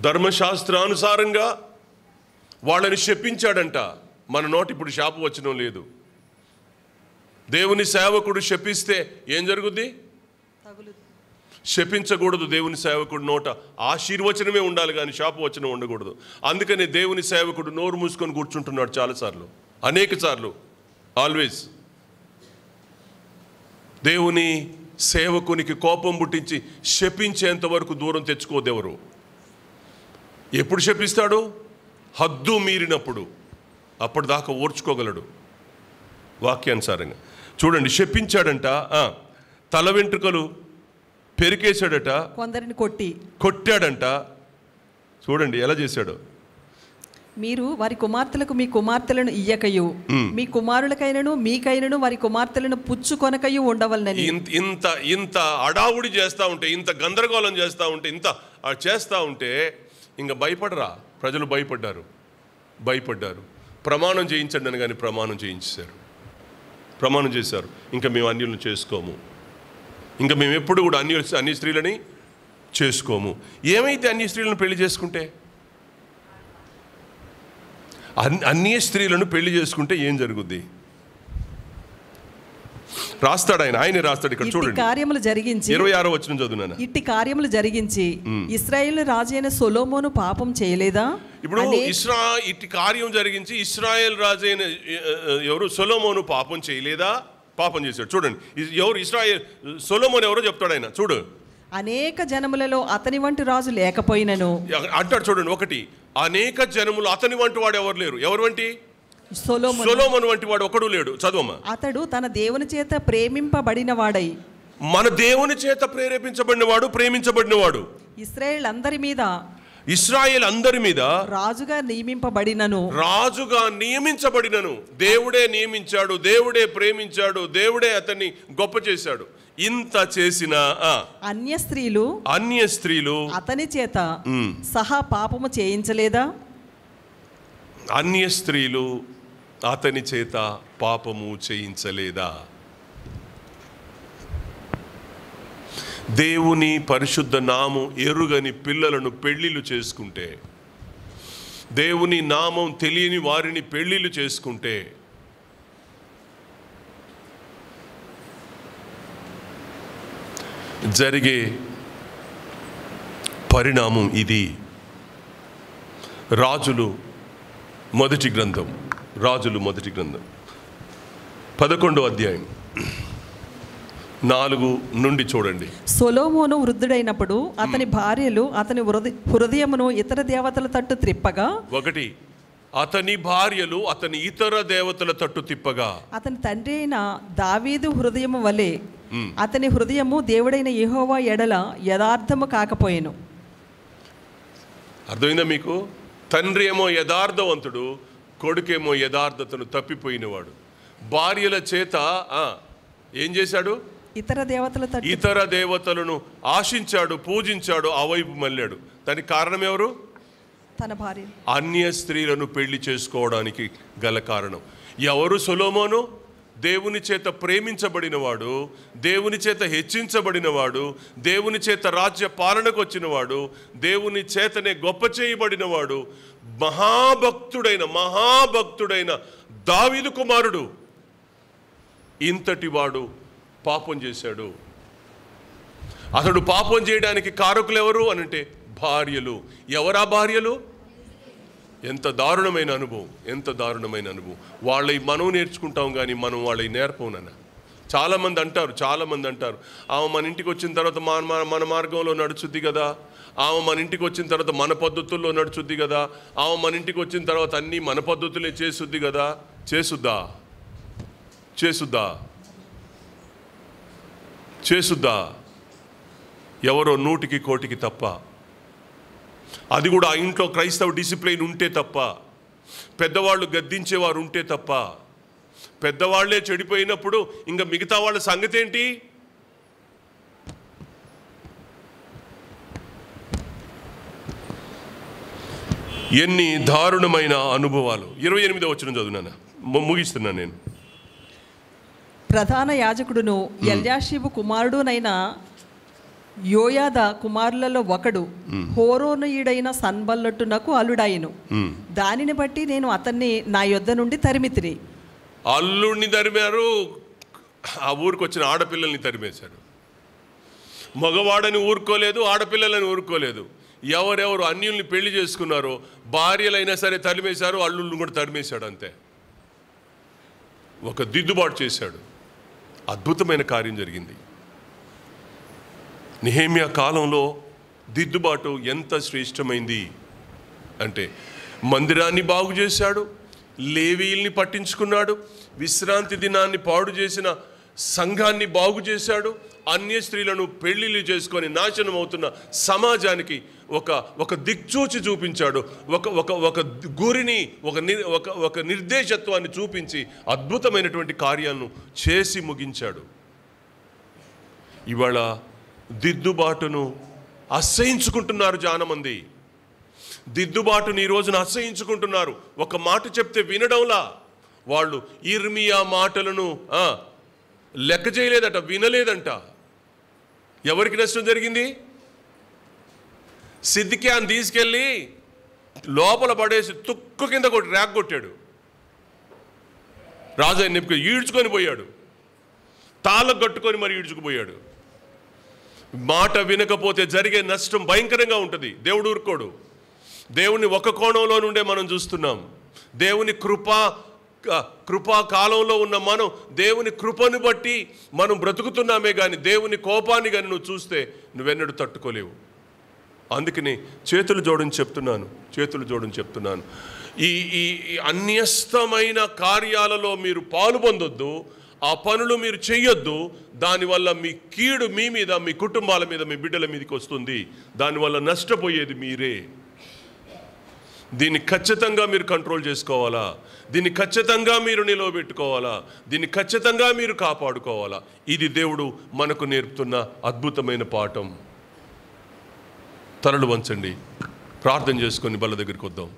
ధర్మశాస్త్రానుసారంగా వాళ్ళని శపించాడంట. మన నోటి ఇప్పుడు శాప వచనం లేదు. దేవుని సేవకుడు శపిస్తే ఏం జరుగుద్ది? శపించకూడదు. దేవుని సేవకుడు నోట ఆశీర్వచనమే ఉండాలి కానీ శాపవచనం ఉండకూడదు. అందుకని దేవుని సేవకుడు నోరు మూసుకొని కూర్చుంటున్నాడు చాలాసార్లు, అనేక సార్లు. ఆల్వేస్ దేవుని సేవకునికి కోపం పుట్టించి శపించేంత వరకు దూరం తెచ్చుకోదెవరు. ఎప్పుడు శపిస్తాడు? హద్దు మీరినప్పుడు. అప్పటిదాకా ఓర్చుకోగలడు వాక్యానుసారంగా. చూడండి, శపించాడంట, తల వెంట్రుకలు పెరికేశాడట, కొందరిని కొట్టాడంట. చూడండి ఎలా చేశాడు. మీరు వారి కుమార్తెలకు మీ కుమార్తెలను ఇయ్యకయు మీ కుమారులకైనను మీకైనను వారి కుమార్తెలను పుచ్చుకొనకయు ఉండవలనని. ఇంత అడావుడి చేస్తూ ఉంటే, ఇంత గందరగోళం చేస్తూ ఉంటే, ఇంత చేస్తూ ఉంటే ఇంకా భయపడరా? ప్రజలు భయపడ్డారు. ప్రమాణం చేయించండి అని కానీ ప్రమాణం చేశారు. ఇంకా మేము అన్యులను చేసుకోము, ఇంకా మేము ఎప్పుడు కూడా అన్య స్త్రీలని చేసుకోము. ఏమైతే అన్య స్త్రీలను పెళ్లి చేసుకుంటే? అన్య స్త్రీలను పెళ్లి చేసుకుంటే ఏం జరుగుద్ది? రాస్తాడు ఆయన రాస్తాడు ఇక్కడ. చూడండి, కార్యములు జరిగించి 26వ వచనం చదువునాను. ఇట్టి కార్యములు జరిగించి ఇశ్రాయేలు రాజు అయిన సొలొమోను పాపం చేయలేదా? ఇప్పుడు ఇట్టి కార్యం జరిగించి ఇశ్రాయేల్ రాజు అయిన ఎవరు? సొలొమోను పాపం చేయలేదా? పాపం చేశాడు. చూడండి, ఎవరు సొలొమోను ఎవరో చెప్తాడు ఆయన. చూడు, అనేక జనములలో అతని వంటి రాజు లేకపోయినను అంటాడు. చూడండి, ఒకటి, అనేక జనములు అతని వంటి వాడు ఎవరు లేరు. ఎవరు వంటి? సొలొమోను వంటి వాడు ఒకడు లేడు. చదవమ్మా. అతడు తన దేవుని చేత ప్రేమింపబడిన వాడై, మన దేవుని చేత ప్రేమించబడినవాడు ఇశ్రాయేల్ అందరి మీద రాజుగా నియమించబడినను. దేవుడే నియమించాడు, దేవుడే ప్రేమించాడు, దేవుడే అతన్ని గొప్ప చేశాడు. ఇంత చేసిన అన్య స్త్రీలు అతని చేత సహా పాపము చేయించలేదా? అన్య స్త్రీలు అతని చేత పాపము చేయించలేదా? దేవుని పరిశుద్ధ నామం ఎరుగని పిల్లలను పెళ్లిళ్ళు చేసుకుంటే, దేవుని నామం తెలియని వారిని పెళ్లిళ్ళు చేసుకుంటే జరిగే పరిణామం ఇది. రాజులు మొదటి గ్రంథం 11వ అధ్యాయం 4 నుండి చూడండి. సొలొమోను వృద్ధుడైనప్పుడు అతని భార్యలు అతని హృదయమును ఇతర దేవతల తట్టు త్రిప్పగా. ఒకటి, అతని భార్యలు అతని ఇతర దేవతల తట్టు తిప్పగా. అతని తండ్రి అయిన దావీదు హృదయము వలె అతని హృదయము దేవుడైన యెహోవా ఎడల యథార్థము కాకపోయెను. అర్థమైందా మీకు? తండ్రి ఏమో యథార్థవంతుడు, కొడుకేమో యథార్థతను తప్పిపోయినవాడు. భార్యల చేత ఏం చేశాడు? ఇతర దేవతలను ఆశించాడు, పూజించాడు, ఆ వైపు మళ్ళాడు. దానికి కారణం ఎవరు? తన భార్య. అన్య స్త్రీలను పెళ్లి చేసుకోవడానికి గల కారణం ఎవరు? సొలొమోను దేవుని చేత ప్రేమించబడినవాడు, దేవుని చేత హెచ్చించబడినవాడు, దేవుని చేత రాజ్య పాలనకు వచ్చినవాడు, దేవుని చేతనే గొప్ప చేయబడినవాడు, మహాభక్తుడైన దావీదు కుమారుడు. ఇంతటి వాడు పాపం చేశాడు. అతడు పాపం చేయడానికి కారకులు ఎవరు అనంటే భార్యలు. ఎవరా భార్యలు? ఎంత దారుణమైన అనుభవం, ఎంత దారుణమైన అనుభవం. వాళ్ళవి మనం నేర్చుకుంటాం కానీ మనం వాళ్ళవి నేర్పవునన్న. చాలామంది అంటారు ఆమె మన ఇంటికి వచ్చిన తర్వాత మన మార్గంలో నడుచుద్ది కదా, ఆమె మన ఇంటికి వచ్చిన తర్వాత మన పద్ధతుల్లో నడుచుద్ది కదా, ఆమె మన ఇంటికి వచ్చిన తర్వాత అన్నీ మన పద్ధతులే చేసుద్ది కదా. చేసుద్దా? ఎవరో 100కి 1 తప్ప. అది కూడా ఆ ఇంట్లో క్రైస్తవ డిసిప్లిన్ ఉంటే తప్ప, పెద్దవాళ్ళు గద్దించేవారు ఉంటే తప్ప. పెద్దవాళ్లే చెడిపోయినప్పుడు ఇంకా మిగతా వాళ్ళ సంగతి ఏంటి? ఎన్ని దారుణమైన అనుభవాలు. 28వ వచనం చదువునాను, ముగిస్తున్నాను నేను. ప్రధాన యాజకుడును ఎల్యాషీబు కుమారుడునైన యోయాద కుమారులలో ఒకడు హోరోనీయుడైన సన్బల్లట్టునకు అల్లుడాయను. దానిని బట్టి నేను అతన్ని నా యొద్ద నుండి తరిమితిని. అల్లుడిని తరిమారు, ఆ ఊరికి వచ్చిన ఆడపిల్లల్ని తరిమేశారు. మగవాడని ఊరుకోలేదు, ఆడపిల్లలని ఊరుకోలేదు. ఎవరెవరు అన్యుల్ని పెళ్లి చేసుకున్నారో భార్యలైనా సరే తరిమేశారు, అల్లుళ్ళని కూడా తరిమేశాడు. అంతే, ఒక దిద్దుబాటు చేశాడు. అద్భుతమైన కార్యం జరిగింది. నెహెమ్యా కాలంలో దిద్దుబాటు ఎంత శ్రేష్టమైంది అంటే, మందిరాన్ని బాగు చేశాడు, లేవీయుల్ని పట్టించుకున్నాడు, విశ్రాంతి దినాన్ని పాడు చేసిన సంఘాన్ని బాగు చేశాడు, అన్య స్త్రీలను పెళ్లిళ్ళు చేసుకొని నాశనం అవుతున్న సమాజానికి ఒక దిక్చూచి చూపించాడు, ఒక గురిని, ఒక నిర్దేశత్వాన్ని చూపించి అద్భుతమైనటువంటి కార్యాలను చేసి ముగించాడు. ఇవాళ దిద్దుబాటును అసహించుకుంటున్నారు చాలామంది. దిద్దుబాటును ఈ రోజున అసహించుకుంటున్నారు. ఒక మాట చెప్తే వినడంలా వాళ్ళు ఇర్మియా మాటలను లెక్క చేయలేదట, వినలేదంట. ఎవరికి నష్టం జరిగింది? సిద్కియాని తీసుకెళ్ళి లోపల పడేసి తుక్కు కింద ర్యాక్ కొట్టాడు. రాజు ఆయన ఈడ్చుకొని పోయాడు, తాళ్ళకు కట్టుకొని మరి ఈడ్చుకుపోయాడు. మాట వినకపోతే జరిగే నష్టం భయంకరంగా ఉంటుంది. దేవుడు ఊరుకోడు. దేవుని ఒక కోణంలో నుండే మనం చూస్తున్నాం. దేవుని కృపా కాలంలో ఉన్న మనం దేవుని కృపను బట్టి మనం బ్రతుకుతున్నామే కానీ దేవుని కోపాన్ని కానీ నువ్వు చూస్తే నువ్వెన్నడూ తట్టుకోలేవు. అందుకని చేతులు జోడని చెప్తున్నాను. ఈ అన్యస్తమైన కార్యాలలో మీరు పాలు పొందొద్దు, ఆ పనులు మీరు చెయ్యొద్దు. దానివల్ల మీ కీడు మీ మీద, మీ కుటుంబాల మీద, మీ బిడ్డల మీదకి వస్తుంది. దానివల్ల నష్టపోయేది మీరే. దీన్ని ఖచ్చితంగా మీరు కంట్రోల్ చేసుకోవాలా, దీన్ని ఖచ్చితంగా మీరు నిలవబెట్టుకోవాలా, దీన్ని ఖచ్చితంగా మీరు కాపాడుకోవాలా. ఇది దేవుడు మనకు నేర్పుతున్న అద్భుతమైన పాఠం. తలలు వంచండి, ప్రార్థన చేసుకొని బల్ల దగ్గరికి వద్దాం.